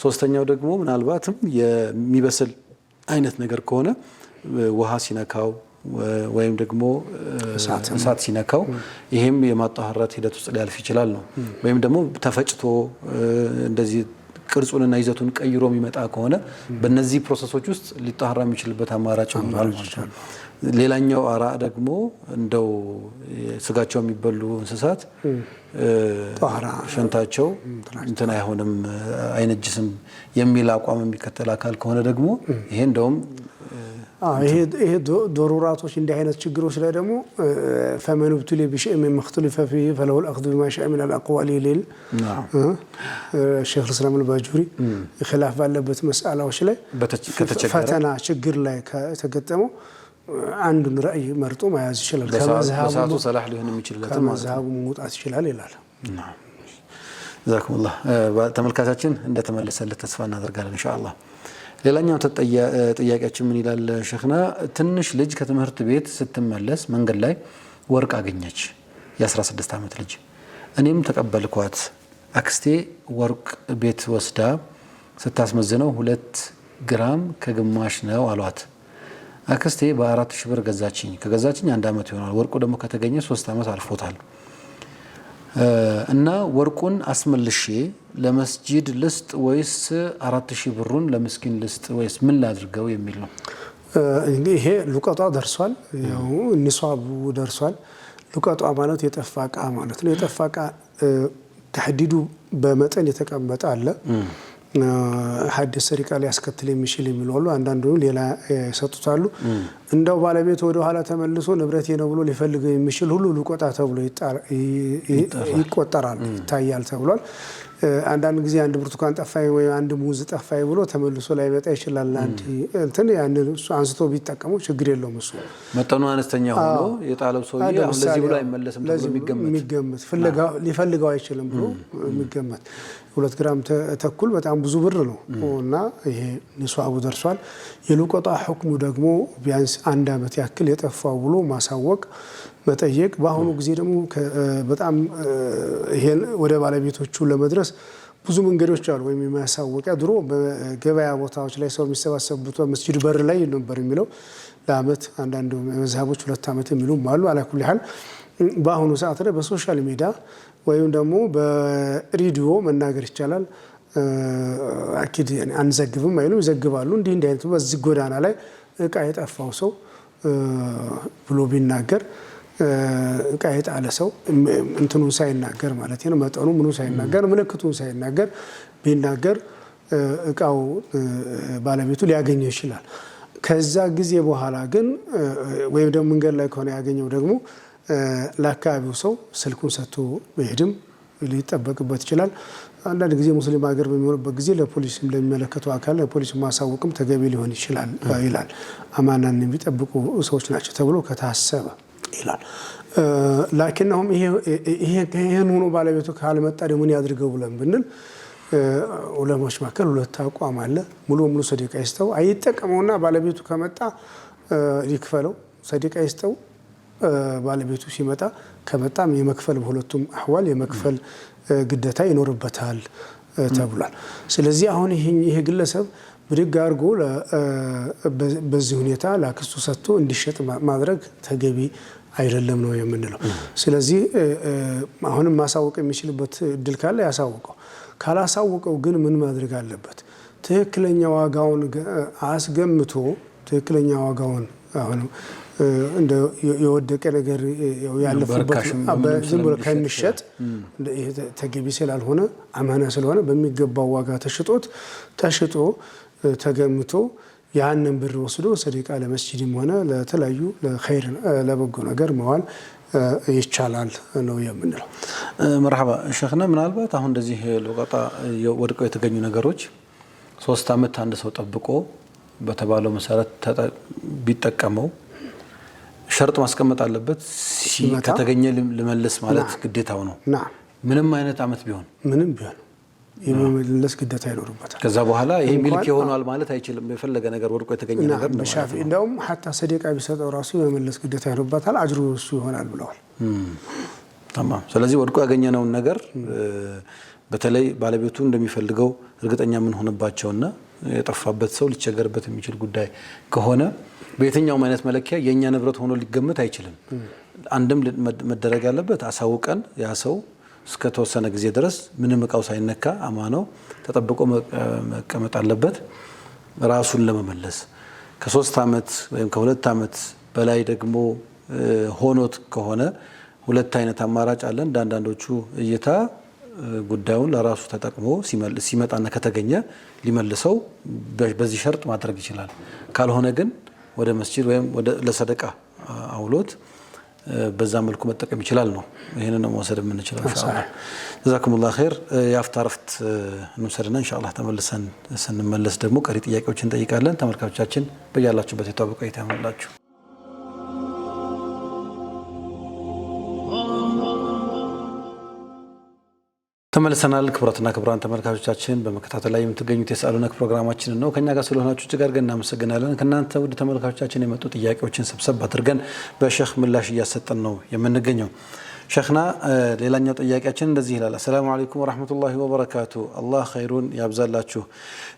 ሶስተኛው ደግሞ ምናልባትም የሚበስል አይነት ነገር ከሆነ ውሃ ሲነካው ወይም ደግሞ እሳት ሲነካው ይሄም የማጣሃራት ሂደት ውስጥ ሊያልፍ ይችላል ነው ወይም ደግሞ ተፈጭቶ እንደዚህ ቅርጹንና ይዘቱን ቀይሮ የሚመጣ ከሆነ በእነዚህ ፕሮሰሶች ውስጥ ሊጣራ የሚችልበት አማራጭ ነው ማለት ነው ሌላኛው አራ ደግሞ እንደው ስጋቸው የሚበሉ እንስሳት ሸንታቸው እንትና አይሆንም አይነጅስም የሚል አቋም የሚከተል አካል ከሆነ ደግሞ ይሄ እንደውም ይሄ ዶሮራቶች እንዲህ አይነት ችግሮች ላይ ደግሞ فمن ابتلي بشيء مختلف فيه فله الأخذ بما شاء من الأقوال ليل الشيخ الإسلام الباجوري خلاف ባለበት መስአላዎች ላይ ፈተና ችግር ላይ ከተገጠመው አንዱን ራእይ መርጦ መያዝ ይችላል ከመዝሃቡ ሰላህ ሊሆን የሚችል ከመዝሃቡ መውጣት ይችላል ይላል ጀዛኩሙላህ ተመልካቾችን እንደተመለሰለት ተስፋ እናደርጋለን ኢንሻአላህ ሌላኛው ጥያቄያችን ምን ይላል ሸኽና ትንሽ ልጅ ከትምህርት ቤት ስትመለስ መንገድ ላይ ወርቅ አገኘች የ16 ዓመት ልጅ እኔም ተቀበልኳት አክስቴ ወርቅ ቤት ወስዳ ስታስመዝነው 2 ግራም ከግማሽ ነው አሏት አክስቴ በ4000 ብር ገዛችኝ ከገዛችኝ 1 አመት ይሆናል ወርቁ ደግሞ ከተገኘ 3 አመት አልፎታል እና ወርቁን አስመልሼ ለመስጂድ ልስጥ ወይስ 4000 ብሩን ለምስኪን ልስጥ ወይስ ምን ላድርገው የሚል ነው ይሄ ሉቀጣ ደርሷል ያው ንሷቡ ደርሷል ሉቀጣ ማለት የጠፋቃ ማለት ነው የጠፋቃ ተህዲዱ በመጠን የተቀመጠ አለ ሐዲስ ሰሪቃ ላይ ያስከትል የሚችል የሚሉ አንዳንዱ ሌላ ይሰጡታሉ እንደው ባለቤት ወደ ኋላ ተመልሶ ንብረቴ ነው ብሎ ሊፈልገው የሚችል ሁሉ ሉቀጣ ተብሎ ይቆጠራል ይታያል ተብሏል አንዳንድ ጊዜ አንድ ብርቱካን ጠፋይ ወይ አንድ ሙዝ ጠፋይ ብሎ ተመልሶ ላይ መጣ ይችላል አንድ እንትን ያን አንስቶ ቢጠቀሙ ችግር የለውም እሱ መጠኑ አነስተኛ ሆኖ የጣለው ሰውዬ አሁን ለዚህ ብሎ አይመለስም ተብሎ የሚገመት ሊፈልገው አይችልም ብሎ የሚገመት 2 ግራም ተኩል በጣም ብዙ ብር ነው እና ይሄ ንሷቡ ደርሷል የሉቀጣ ሁክሙ ደግሞ ቢያንስ 1 አመት ያክል የጠፋው ብሎ ማሳወቅ መጠየቅ በአሁኑ ጊዜ ደግሞ በጣም ይሄን ወደ ባለቤቶቹ ለመድረስ ብዙ መንገዶች አሉ ወይ የሚያሳወቂያ ድሮ በገበያ ቦታዎች ላይ ሰው የሚሰባሰቡበት መስጂድ በር ላይ ነበር የሚለው ለአመት አንዳንድ መዝሃቦች 2 አመት የሚሉም አሉ አላኩል ይሐል በአሁኑ ሰዓት ላይ በሶሻል ሚዲያ ወይም ደግሞ በሬዲዮ መናገር ይቻላል አኪድ يعني አንዘግብም አይሉ ይዘግባሉ እንዲህ አይነት በዚህ ጎዳና ላይ እቃ የጠፋው ሰው ብሎ ቢናገር እቃ የጣለ ሰው እንትኑን ሳይናገር ማለት ነው መጠኑ ምኑ ሳይናገር ምልክቱን ሳይናገር ቢናገር እቃው ባለቤቱ ሊያገኘው ይችላል ከዛ ጊዜ በኋላ ግን ወይም ደግሞ መንገድ ላይ ከሆነ ያገኘው ደግሞ ለአካባቢው ሰው ስልኩን ሰጥቶ በሄድም ሊጠበቅበት ይችላል አንዳንድ ጊዜ ሙስሊም ሀገር በሚሆንበት ጊዜ ለፖሊስም ለሚመለከተው አካል ለፖሊስ ማሳወቅም ተገቢ ሊሆን ይችላል ይላል አማናን የሚጠብቁ ሰዎች ናቸው ተብሎ ከታሰበ ይላል ላኪንهم ይሄን ሆኖ ባለቤቱ ካልመጣ ደግሞ ምን ያድርገው ብለን ብንል ዑለማዎች መካከል ሁለት አቋም አለ ሙሉ ሙሉ ሰደቃ ይስተው አይጠቀመውና ባለቤቱ ከመጣ ይክፈለው ሰደቃ ይስተው ባለቤቱ ሲመጣ ከመጣም የመክፈል በሁለቱም አህዋል የመክፈል ግዴታ ይኖርበታል ተብሏል ስለዚህ አሁን ይሄ ግለሰብ ብድግ አድርጎ በዚህ ሁኔታ ለአክስቱ ሰጥቶ እንዲሸጥ ማድረግ ተገቢ አይደለም ነው የምንለው። ስለዚህ አሁንም ማሳወቅ የሚችልበት እድል ካለ ያሳውቀው። ካላሳወቀው ግን ምን ማድረግ አለበት? ትክክለኛ ዋጋውን አስገምቶ ትክክለኛ ዋጋውን አሁንም እንደ የወደቀ ነገር ያለፈበት ዝም ብሎ ከሚሸጥ ተገቢ ስላልሆነ አማና ስለሆነ በሚገባው ዋጋ ተሽጦ ተገምቶ ያንን ብር ወስዶ ሰደቃ ለመስጂድም ሆነ ለተለያዩ ለኸይር ለበጎ ነገር መዋል ይቻላል ነው የምንለው። መርሐባ ሸኽና፣ ምናልባት አሁን እንደዚህ ለቀጣ ወድቀው የተገኙ ነገሮች 3 ዓመት አንድ ሰው ጠብቆ በተባለው መሰረት ቢጠቀመው ሸርጥ ማስቀመጥ አለበት። ከተገኘ ልመልስ ማለት ግዴታው ነው። ምንም አይነት ዓመት ቢሆን የመመለስ ግዴታ ይኖርበታል። ከዛ በኋላ ይሄ ሚልክ ይሆናል ማለት አይችልም። የፈለገ ነገር ወድቆ የተገኘ ነገር ነው። ሻፊዒ እንደውም ሐታ ሰደቃ ቢሰጠው ራሱ የመመለስ ግዴታ ይኖርበታል። አጅሩ እሱ ይሆናል ብለዋል። ተማም። ስለዚህ ወድቆ ያገኘነውን ነገር በተለይ ባለቤቱ እንደሚፈልገው እርግጠኛ ምን ሆነባቸውና የጠፋበት ሰው ሊቸገርበት የሚችል ጉዳይ ከሆነ በየትኛውም አይነት መለኪያ የኛ ንብረት ሆኖ ሊገመት አይችልም። አንድም መደረግ ያለበት አሳውቀን ያ ሰው እስከ ተወሰነ ጊዜ ድረስ ምንም እቃው ሳይነካ አማናው ተጠብቆ መቀመጥ አለበት ራሱን ለመመለስ። ከ3 ዓመት ወይም ከ2 ዓመት በላይ ደግሞ ሆኖት ከሆነ 2 አይነት አማራጭ አለ። አንዳንዶቹ እይታ ጉዳዩን ለራሱ ተጠቅሞ ሲመጣና ከተገኘ ሊመልሰው በዚህ ሸርጥ ማድረግ ይችላል። ካልሆነ ግን ወደ መስጂድ ወይም ወደ ለሰደቃ አውሎት በዛ መልኩ መጠቀም ይችላል ነው። ይሄንን ነው መወሰድ የምንችለው ኢንሻአላህ። ጀዛኩሙላህ ኸይር። ያፍታረፍት እንውሰድና ኢንሻአላህ ተመልሰን ስንመለስ ደግሞ ቀሪ ጥያቄዎችን እንጠይቃለን። ተመልካቾቻችን በያላችሁበት የተዋበቀ ቆይታ ይሁንላችሁ። ተመልሰናል። ክቡራትና ክቡራን ተመልካቾቻችን በመከታተል ላይ የምትገኙት የሰአሉነክ ፕሮግራማችንን ነው። ከኛ ጋር ስለሆናችሁ እጅግ አድርገን እናመሰግናለን። ከእናንተ ውድ ተመልካቾቻችን የመጡ ጥያቄዎችን ሰብሰብ አድርገን በሼኽ ምላሽ እያሰጠን ነው የምንገኘው። ሼኽና ሌላኛው ጥያቄያችን እንደዚህ ይላል። አሰላሙ አለይኩም ወራህመቱላሂ ወበረካቱ። አላህ ኸይሩን ያብዛላችሁ።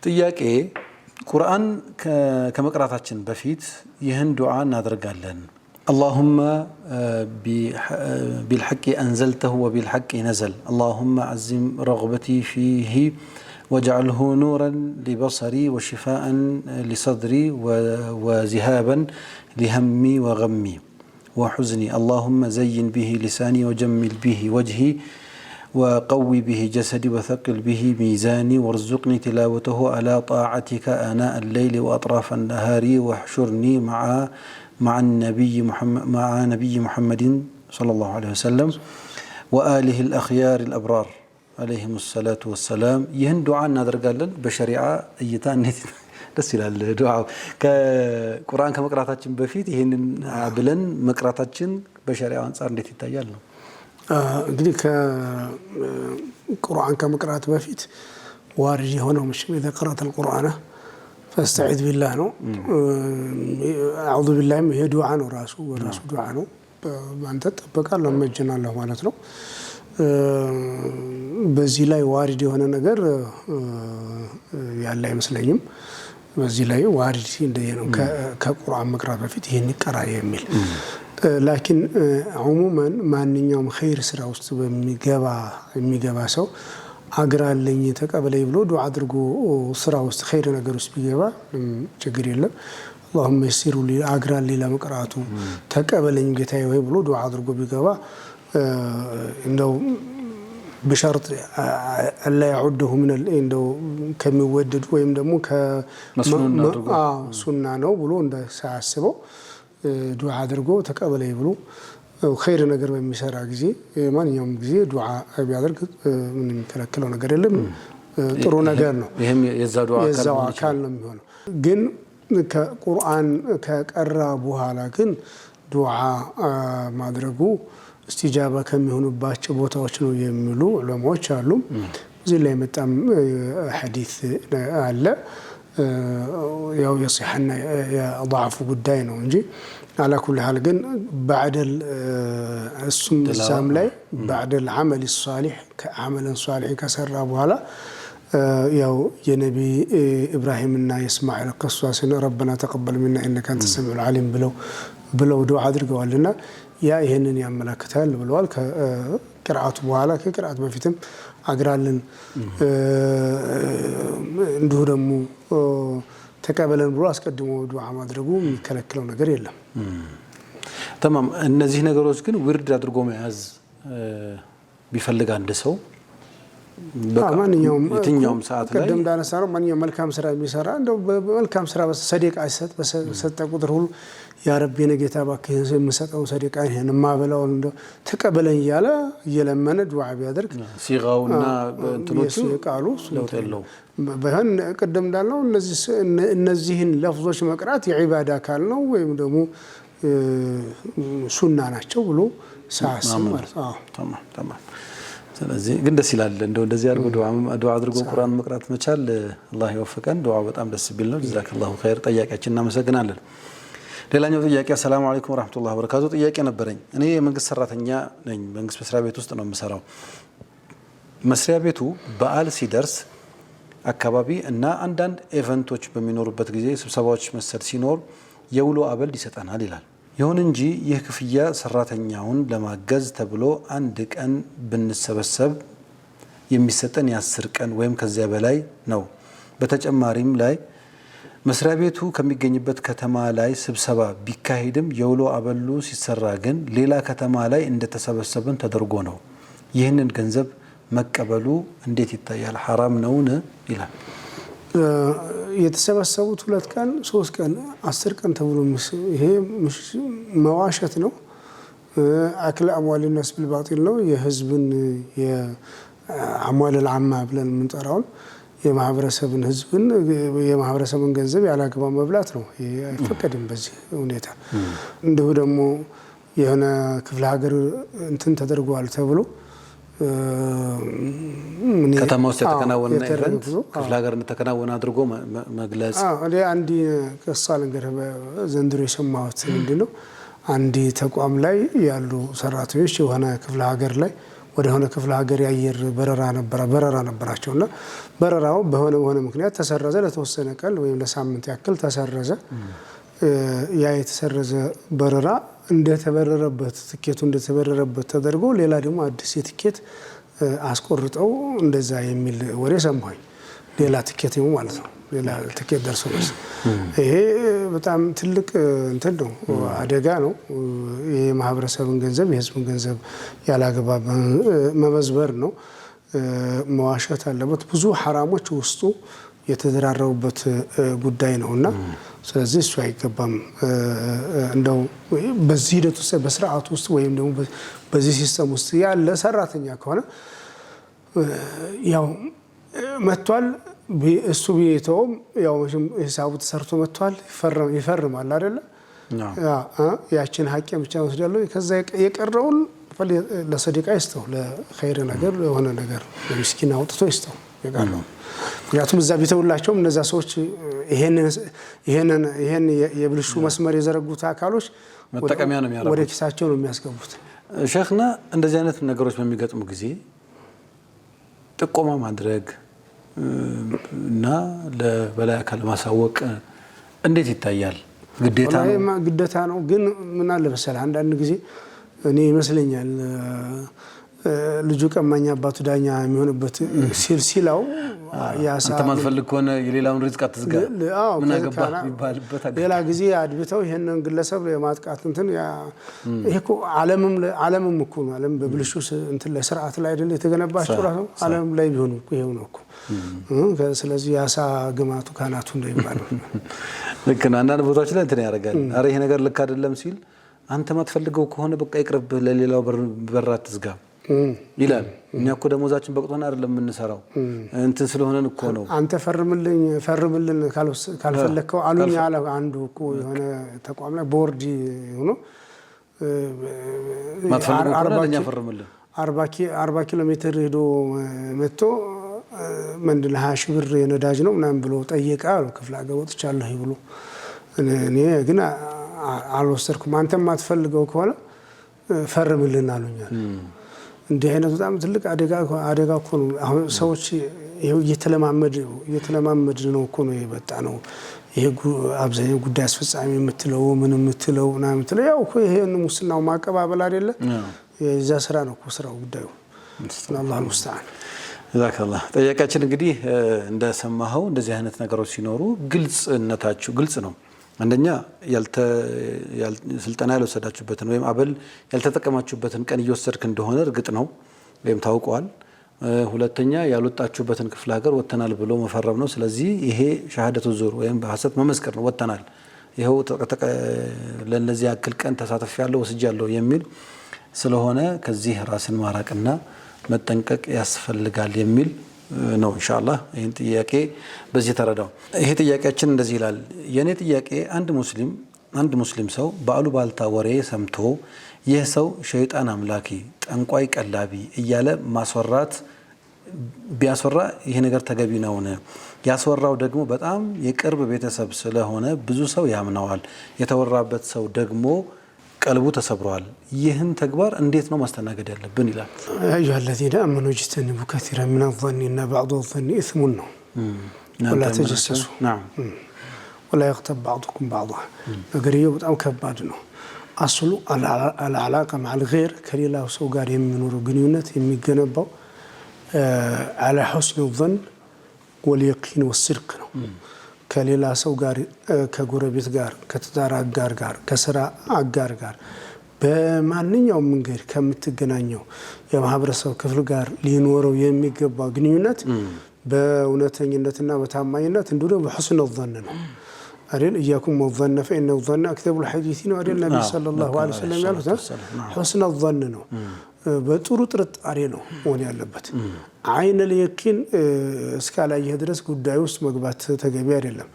ጥያቄ ቁርአን ከመቅራታችን በፊት ይህን ዱዓ እናደርጋለን። اللهم بالحق أنزلته وبالحق نزل اللهم عزم رغبتي فيه واجعله نورا لبصري وشفاء لصدري وذهابا لهمي وغمي وحزني اللهم زين به لساني وجمل به وجهي وقوي به جسدي وثقل به ميزاني وارزقني تلاوته على طاعتك آناء الليل وأطراف النهار واحشرني مع نبي محمد صلى الله عليه وسلم وآله الأخيار الأبرار عليهم الصلاة والسلام. يهن دعاء نادرقالن بشريعة ايتان ደስ ይላል ዱዓው። ከቁርአን ከመቅራታችን በፊት ይሄንን ብለን መቅራታችን በሸሪዓው አንፃር እንዴት ይታያል ነው? እንግዲህ ከቁርአን ከመቅራት በፊት ዋርጅ የሆነው ምሽም إذا قرأت القرآن فاستعذ بالله ነው። አዑዙ ቢላሂም ይሄ ዱዓ ነው፣ ራሱ ዱዓ ነው። አንተ ተጠበቃለህ መጀናለህ ማለት ነው። በዚህ ላይ ዋሪድ የሆነ ነገር ያለ አይመስለኝም። በዚህ ላይ ዋሪድ እንደየነው ከቁርአን መቅራት በፊት ይሄን ይቀራ የሚል ላኪን عموما ማንኛውም ኸይር ስራ ውስጥ የሚገባ ሰው አግራለኝ ተቀበለኝ ብሎ ዱዓ አድርጎ ስራ ውስጥ ኸይር ነገር ውስጥ ቢገባ ችግር የለም። اللهم يسر لي አግራለኝ ለመቅራቱ ተቀበለኝ ጌታዬ ወይ ብሎ ዱዓ አድርጎ ቢገባ እንደው بشرط الا يعده من እንደው ከሚወደድ ወይም ደግሞ ሱና ነው ብሎ እንደሳያስበው ዱዓ አድርጎ ተቀበለኝ ብሎ ኸይር ነገር በሚሰራ ጊዜ ማንኛውም ጊዜ ዱዓ ቢያደርግ ምን የሚከለክለው ነገር የለም። ጥሩ ነገር ነው። ይሄም የዛው አካል ነው የሚሆነው። ግን ከቁርአን ከቀራ በኋላ ግን ዱዓ ማድረጉ استجابه ከሚሆኑባቸው ቦታዎች ነው የሚሉ ዑለማዎች አሉ። እዚህ ላይ መጣም ሐዲስ አለ። ያው የصحና የضعف ጉዳይ ነው እንጂ على كل حال ግን بعد السم ላይ بعد العمل الصالح كعمل صالح ከሰራ በኋላ ያው የነቢ ኢብራሂምና የእስማኤል ቀሷስን ربنا تقبل منا انك انت السميع العليم ብለው ዱዓ አድርገዋልና ያ ይሄንን ያመለክታል ብለዋል። ከቅርአቱ በኋላ ከቅርአት በፊትም አግራልን እንዲሁ ደግሞ ተቀበለን ብሎ አስቀድሞ ዱዓ ማድረጉ የሚከለክለው ነገር የለም። ተማም እነዚህ ነገሮች ግን ውርድ አድርጎ መያዝ ቢፈልግ አንድ ሰው ማንኛውም የትኛውም ሰዓት ላይ ቀደም እንዳነሳ ነው ማንኛውም መልካም ስራ የሚሰራ እንደው በመልካም ስራ ሰደቃ ይሰጥ በሰጠ ቁጥር ሁሉ ያ ረቢ የነጌታ ባክህ የምሰጠው ሰደቃ ይሄን ማበላው እንደው ተቀበለኝ እያለ እየለመነ ዱዓ ቢያደርግ ሲጋውና እንትኖቹ ቃሉ ለውጥ የለው በህን ቀደም እንዳልነው እነዚህን ለፍዞች መቅራት የዒባዳ አካል ነው ወይም ደግሞ ሱና ናቸው ብሎ ሳያስብ ማለት ነው። ተማም ስለዚህ ግን ደስ ይላል እንደዚህ አድርጎ ዱዓ አድርጎ ቁርአን መቅራት መቻል አላህ ይወፍቀን። ዱዓ በጣም ደስ ቢል ነው። ጀዛከላሁ ኸይር። ጥያቄያችን እናመሰግናለን። ሌላኛው ጥያቄ ሰላም አለይኩም ወራህመቱላሂ ወበረካቱ። ጥያቄ ነበረኝ። እኔ የመንግስት ሰራተኛ ነኝ። መንግስት መስሪያ ቤት ውስጥ ነው የምሰራው። መስሪያ ቤቱ በዓል ሲደርስ አካባቢ እና አንዳንድ ኢቨንቶች በሚኖሩበት ጊዜ ስብሰባዎች መሰል ሲኖር የውሎ አበል ይሰጠናል ይላል። ይሁን እንጂ ይህ ክፍያ ሰራተኛውን ለማገዝ ተብሎ አንድ ቀን ብንሰበሰብ የሚሰጠን የ10 ቀን ወይም ከዚያ በላይ ነው። በተጨማሪም ላይ መስሪያ ቤቱ ከሚገኝበት ከተማ ላይ ስብሰባ ቢካሄድም የውሎ አበሉ ሲሰራ ግን ሌላ ከተማ ላይ እንደተሰበሰብን ተደርጎ ነው። ይህንን ገንዘብ መቀበሉ እንዴት ይታያል? ሐራም ነውን? ይላል። የተሰበሰቡት 2 ቀን 3 ቀን 10 ቀን ተብሎ ይሄ መዋሸት ነው። አክል አምዋል الناس بالباطل ነው። የህዝብን የአምዋል العامة ብለን የምንጠራውን የማህበረሰብን ገንዘብ ያላግባብ መብላት ነው። አይፈቀድም በዚህ ሁኔታ። እንደው ደግሞ የሆነ ክፍለ ሀገር እንትን ተደርጓል ተብሎ ከተማ ውስጥ የተከናወነ ኢቨንት ክፍለ ሀገር እንደተከናወነ አድርጎ መግለጽ። አንድ ከሳል ነገር ዘንድሮ የሰማሁት ምንድነው አንድ ተቋም ላይ ያሉ ሰራተኞች የሆነ ክፍለ ሀገር ላይ ወደ ሆነ ክፍለ ሀገር ያየር በረራ ነበራቸውና በረራው በሆነ ምክንያት ተሰረዘ። ለተወሰነ ቀን ወይም ለሳምንት ያክል ተሰረዘ። ያ የተሰረዘ በረራ እንደተበረረበት ትኬቱ እንደተበረረበት ተደርጎ ሌላ ደግሞ አዲስ የትኬት አስቆርጠው እንደዛ የሚል ወሬ ሰማሁኝ። ሌላ ትኬት ነው ማለት ነው። ሌላ ትኬት ደርሶ ይሄ በጣም ትልቅ እንትን ነው፣ አደጋ ነው። የማህበረሰብን ገንዘብ የህዝብን ገንዘብ ያላግባብ መመዝበር ነው። መዋሸት አለበት። ብዙ ሐራሞች ውስጡ የተደራረቡበት ጉዳይ ነውና ስለዚህ እሱ አይገባም። እንደው በዚህ ሂደት ውስጥ በስርዓት ውስጥ ወይም ደግሞ በዚህ ሲስተም ውስጥ ያለ ሰራተኛ ከሆነ ያው መጥቷል እሱ ቢተውም ያው ሂሳቡ ተሰርቶ መጥቷል ይፈርማል አይደለ? ያችን ሀቅ ብቻ ወስዳለሁ። ከዛ የቀረውን ለሰደቃ ይስተው፣ ለኸይር ነገር ለሆነ ነገር ለምስኪን አውጥቶ ይስተው ይጋለው። ምክንያቱም እዛ ቢተውላቸውም እነዛ ሰዎች ይሄንን የብልሹ መስመር የዘረጉት አካሎች መጠቀሚያ ነው የሚያደርጉት፣ ወደ ኪሳቸው ነው የሚያስገቡት። ሼኽና እንደዚህ አይነት ነገሮች በሚገጥሙ ጊዜ ጥቆማ ማድረግ እና ለበላይ አካል ማሳወቅ እንዴት ይታያል? ግዴታ ነው። ግን ምን አለ መሰለህ አንዳንድ ጊዜ እኔ ይመስለኛል ልጁ ቀማኛ አባቱ ዳኛ የሚሆንበት ሲልሲላው ያሳ አንተ ማትፈልግ ከሆነ የሌላውን ሪዝቅ አትዝጋ ምን አገባህ ይባልበት አገ ሌላ ጊዜ አድብተው ይሄንን ግለሰብ የማጥቃት እንትን ይሄኮ ዓለምም እኮ ነው። ዓለም በብልሹ እንትን ላይ ስርዓት ላይ አይደል የተገነባቸው ራሱ ዓለም ላይ ቢሆኑ እኮ ይሄው ነው እኮ። ስለዚህ ያሳ ግማቱ ካናቱ እንደሚባለው ልክ ነው። አንዳንድ ቦታዎች ላይ እንትን ያደርጋል። አረ ይሄ ነገር ልክ አይደለም ሲል አንተ ማትፈልገው ከሆነ በቃ ይቅርብህ ለሌላው በር አትዝጋ ይላል። እኛ እኮ ደሞዛችን በቅቶና አይደለም የምንሰራው እንትን ስለሆነን እኮ ነው። አንተ ፈርምልን ካልፈለከው አሉኝ አለ አንዱ እኮ የሆነ ተቋም ላይ ቦርድ ሆኖ ማትፈልገው ከሆነ ለኛ ፈርምልን 40 ኪሎ ሜትር ሄዶ መጥቶ መንድ ለ20 ሺህ ብር የነዳጅ ነው ምናምን ብሎ ጠየቀ አሉ። ክፍለ ሀገር ወጥቻለሁ ብሎ እኔ ግን አልወሰድኩም። አንተ ማትፈልገው ከሆነ ፈርምልን አሉኛል። እንዲህ አይነት በጣም ትልቅ አደጋ እኮ ነው። አሁን ሰዎች ይሄው እየተለማመድ ነው እኮ ነው የመጣ ነው። ይሄ አብዛኛው ጉዳይ አስፈጻሚ የምትለው ምን የምትለው እና የምትለው ያው እኮ ይሄን ሙስናው ማቀባበል አይደለ? የዛ ስራ ነው እኮ ስራው ጉዳዩ። አላህ ሙስተዓን። ጀዛከላህ። ጥያቄያችን እንግዲህ እንደሰማኸው እንደዚህ አይነት ነገሮች ሲኖሩ ግልጽነታችሁ ግልጽ ነው። አንደኛ ስልጠና ያልወሰዳችሁበትን ወይም አበል ያልተጠቀማችሁበትን ቀን እየወሰድክ እንደሆነ እርግጥ ነው ወይም ታውቀዋል። ሁለተኛ ያልወጣችሁበትን ክፍለ ሀገር ወጥተናል ብሎ መፈረም ነው። ስለዚህ ይሄ ሸሃደቱ ዙር ወይም በሐሰት መመስከር ነው። ወጥተናል፣ ይሄው ለነዚህ ያክል ቀን ተሳትፌያለሁ ወስጃለሁ የሚል ስለሆነ ከዚህ ራስን ማራቅና መጠንቀቅ ያስፈልጋል የሚል ነው። ኢንሻአላህ ይሄን ጥያቄ በዚህ ተረዳው። ይሄ ጥያቄያችን እንደዚህ ይላል። የኔ ጥያቄ አንድ ሙስሊም ሰው በአሉባልታ ወሬ ሰምቶ ይህ ሰው ሸይጣን አምላኪ፣ ጠንቋይ፣ ቀላቢ እያለ ማስወራት ቢያስወራ ይሄ ነገር ተገቢ ነውን? ያስወራው ደግሞ በጣም የቅርብ ቤተሰብ ስለሆነ ብዙ ሰው ያምነዋል። የተወራበት ሰው ደግሞ ቀልቡ ተሰብሯል። ይህን ተግባር እንዴት ነው ማስተናገድ ያለብን ይላል። አዩሃ الذين آمنوا اجتنبوا كثيرا من الظن إن بعض الظن إثم ነው ولا تجسسوا ولا يغتب بعضكم بعضا ነገርየው በጣም ከባድ ነው። አስሉ አልዓላቃ مع الغير ከሌላው ሰው ጋር የሚኖረው ግንኙነት የሚገነባው على حسن الظن واليقين والصدق ነው። ከሌላ ሰው ጋር ከጎረቤት ጋር ከትዳር አጋር ጋር ከስራ አጋር ጋር በማንኛውም መንገድ ከምትገናኘው የማህበረሰብ ክፍል ጋር ሊኖረው የሚገባ ግንኙነት በእውነተኝነትና በታማኝነት እንዲሁ በحسن الظن ነው አይደል? እያኩም ወظن فإن الظن أكذب الحديث ነው አይደል? ነብዩ ሰለላሁ ዐለይሂ ወሰለም ያሉት حسن الظن ነው። በጥሩ ጥርጣሬ ነው መሆን ያለበት። አይነ ለየቂን እስካላየህ ድረስ ጉዳይ ውስጥ መግባት ተገቢ አይደለም።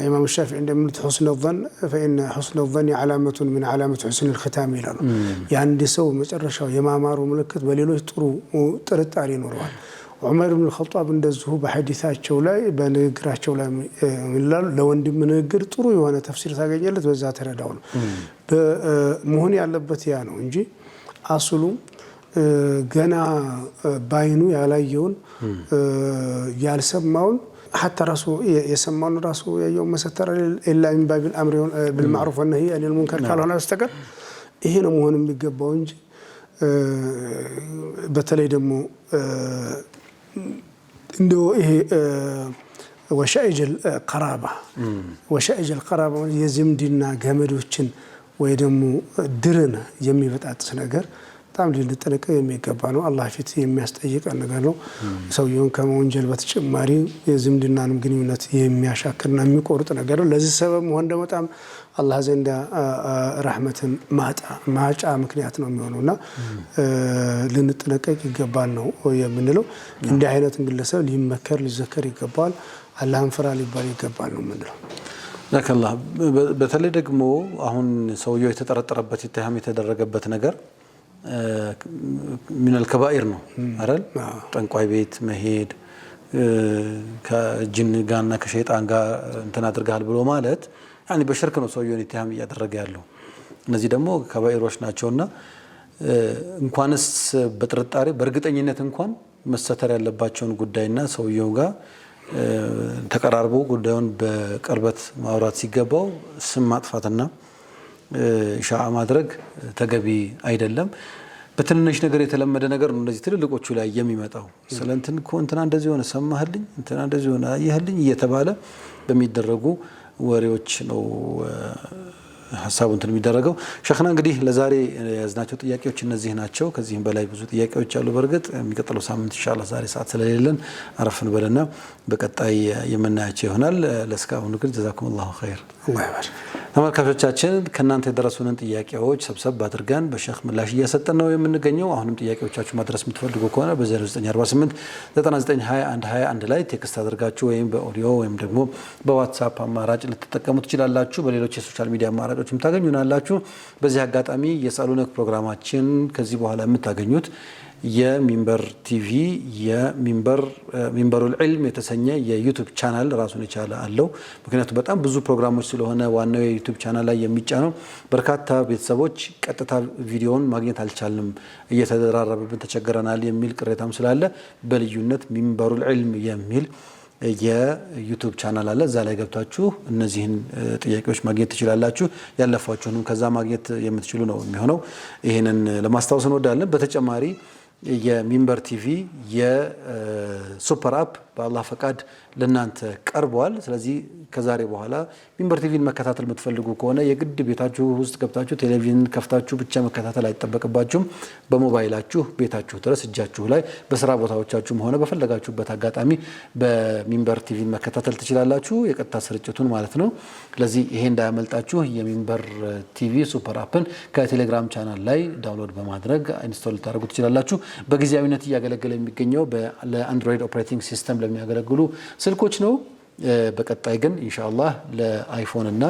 ኢማም ሻፊዒ እንደሚሉት حسن الظن فإن حسن الظن علامة من علامات حسن الختام ይላሉ። የአንድ ሰው መጨረሻው የማማሩ ምልክት በሌሎች ጥሩ ጥርጣሬ ይኖረዋል። ዑመር ኢብኑ አልኸጣብ እንደዚሁ በሐዲሳቸው ላይ በንግግራቸው ላይ ይላሉ ለወንድም ንግግር ጥሩ የሆነ ተፍሲር ታገኛለት በዛ ተረዳው ነው መሆን ያለበት ያ ነው እንጂ አስሉ ገና ባይኑ ያላየውን ያልሰማውን حتى ራሱ የሰማውን ራሱ ያየው መሰተር ኢላ ኢን ባቢል አምር بالمعروف والنهي عن المنكر ካልሆነ በስተቀር ይሄ ነው መሆን የሚገባው እንጂ በተለይ ደግሞ እንደው ይሄ ወሻኢጅ القرابه የዝምድና ገመዶችን ወይ ደግሞ ድርን የሚበጣጥስ ነገር በጣም ልንጠነቀቅ የሚገባ ነው። አላህ ፊት የሚያስጠይቅ ነገር ነው። ሰውየውን ከመወንጀል በተጨማሪ የዝምድናንም ግንኙነት የሚያሻክርና የሚቆርጥ ነገር ነው። ለዚህ ሰበብ መሆን ደግሞ በጣም አላህ ዘንድ ረህመትን ማጫ ምክንያት ነው የሚሆነውና ልንጠነቀቅ ይገባል ነው የምንለው። እንዲህ አይነት ግለሰብ ሊመከር ሊዘከር ይገባል። አላህን ፍራ ሊባል ይገባል ነው የምንለው። ለከላህ በተለይ ደግሞ አሁን ሰውየው የተጠረጠረበት ይተሃም የተደረገበት ነገር من الكبائر ነው አይደል? ጠንቋይ ቤት መሄድ ከጅን ጋርና ከሸይጣን ጋር እንትን አድርጋል ብሎ ማለት ያኒ በሽርክ ነው ሰውየውን ይተሃም እያደረገ ያለው። እነዚህ ደግሞ ከባኢሮች ናቸውና እንኳንስ በጥርጣሬ በእርግጠኝነት እንኳን መሰተር ያለባቸውን ጉዳይና ሰውየው ጋር ተቀራርቦ ጉዳዩን በቅርበት ማውራት ሲገባው ስም ማጥፋትና ሻዓ ማድረግ ተገቢ አይደለም። በትንሽ ነገር የተለመደ ነገር ነው እንደዚህ ትልልቆቹ ላይ የሚመጣው። ስለንትን እንትና እንደዚህ ሆነ ሰማህልኝ፣ እንትና እንደዚህ ሆነ አየህልኝ እየተባለ በሚደረጉ ወሬዎች ነው ሐሳቡን እንትን የሚደረገው። ሸኽና እንግዲህ ለዛሬ ያዝናቸው ጥያቄዎች እነዚህ ናቸው። ከዚህም በላይ ብዙ ጥያቄዎች አሉ። በርግጥ የሚቀጥለው ሳምንት ኢንሻአላህ ዛሬ ሰዓት ስለሌለን አረፍን በለና በቀጣይ የምናያቸው ይሆናል። ለስካሁን ግን ጀዛኩሙላሁ ኸይር። አላህ ይባርክ። ተመልካቾቻችን ከናንተ የደረሱንን ጥያቄዎች ሰብሰብ አድርገን በሼኽ ምላሽ እየሰጠን ነው የምንገኘው። አሁንም ጥያቄዎቻችሁ ማድረስ የምትፈልጉ ከሆነ በ0948 992121 ላይ ቴክስት አድርጋችሁ ወይም በኦዲዮ ወይም ደግሞ በዋትስአፕ አማራጭ ልትጠቀሙ ትችላላችሁ። በሌሎች የሶሻል ሚዲያ አማራጮችም ታገኙናላችሁ። በዚህ አጋጣሚ የስአሉነክ ፕሮግራማችን ከዚህ በኋላ የምታገኙት የሚንበር ቲቪ የሚንበሩል ዒልም የተሰኘ የዩቲዩብ ቻናል ራሱን የቻለ አለው። ምክንያቱም በጣም ብዙ ፕሮግራሞች ስለሆነ ዋናው የዩቲዩብ ቻናል ላይ የሚጫነው በርካታ ቤተሰቦች ቀጥታ ቪዲዮውን ማግኘት አልቻልንም፣ እየተደራረበብን ተቸግረናል የሚል ቅሬታም ስላለ በልዩነት ሚንበሩል ዒልም የሚል የዩቲዩብ ቻናል አለ። እዛ ላይ ገብታችሁ እነዚህን ጥያቄዎች ማግኘት ትችላላችሁ። ያለፏችሁንም ከዛ ማግኘት የምትችሉ ነው የሚሆነው። ይህንን ለማስታወስ እንወዳለን። በተጨማሪ የሚንበር ቲቪ የሱፐር አፕ በአላህ ፈቃድ ለናንተ ቀርቧል። ስለዚህ ከዛሬ በኋላ ሚንበር ቲቪን መከታተል የምትፈልጉ ከሆነ የግድ ቤታችሁ ውስጥ ገብታችሁ ቴሌቪዥን ከፍታችሁ ብቻ መከታተል አይጠበቅባችሁም። በሞባይላችሁ ቤታችሁ ድረስ እጃችሁ ላይ በስራ ቦታዎቻችሁም ሆነ በፈለጋችሁበት አጋጣሚ በሚንበር ቲቪን መከታተል ትችላላችሁ፣ የቀጥታ ስርጭቱን ማለት ነው። ስለዚህ ይሄ እንዳያመልጣችሁ የሚንበር ቲቪ ሱፐር አፕን ከቴሌግራም ቻናል ላይ ዳውንሎድ በማድረግ ኢንስቶል ልታደርጉ ትችላላችሁ። በጊዜያዊነት እያገለገለ የሚገኘው ለአንድሮይድ ኦፕሬቲንግ ሲስተም ለሚያገለግሉ ስልኮች ነው። በቀጣይ ግን ኢንሻአላህ ለአይፎን እና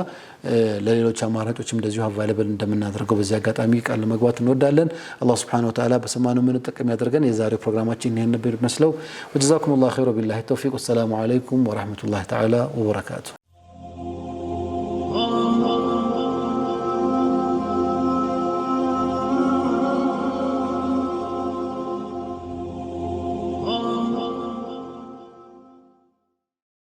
ለሌሎች አማራጮችም እንደዚሁ አቫይለብል እንደምናደርገው በዚህ አጋጣሚ ቃል ለመግባት እንወዳለን። አላህ ሱብሓነሁ ወተዓላ በሰማነው የምንጠቀም ያደርገን። የዛሬው ፕሮግራማችን ይሄን ነበር ይመስለው። ወጀዛኩሙላሁ ኸይረን ቢላሂ ተውፊቅ። ወሰላሙ አለይኩም ወራህመቱላሂ ተዓላ ወበረካቱ።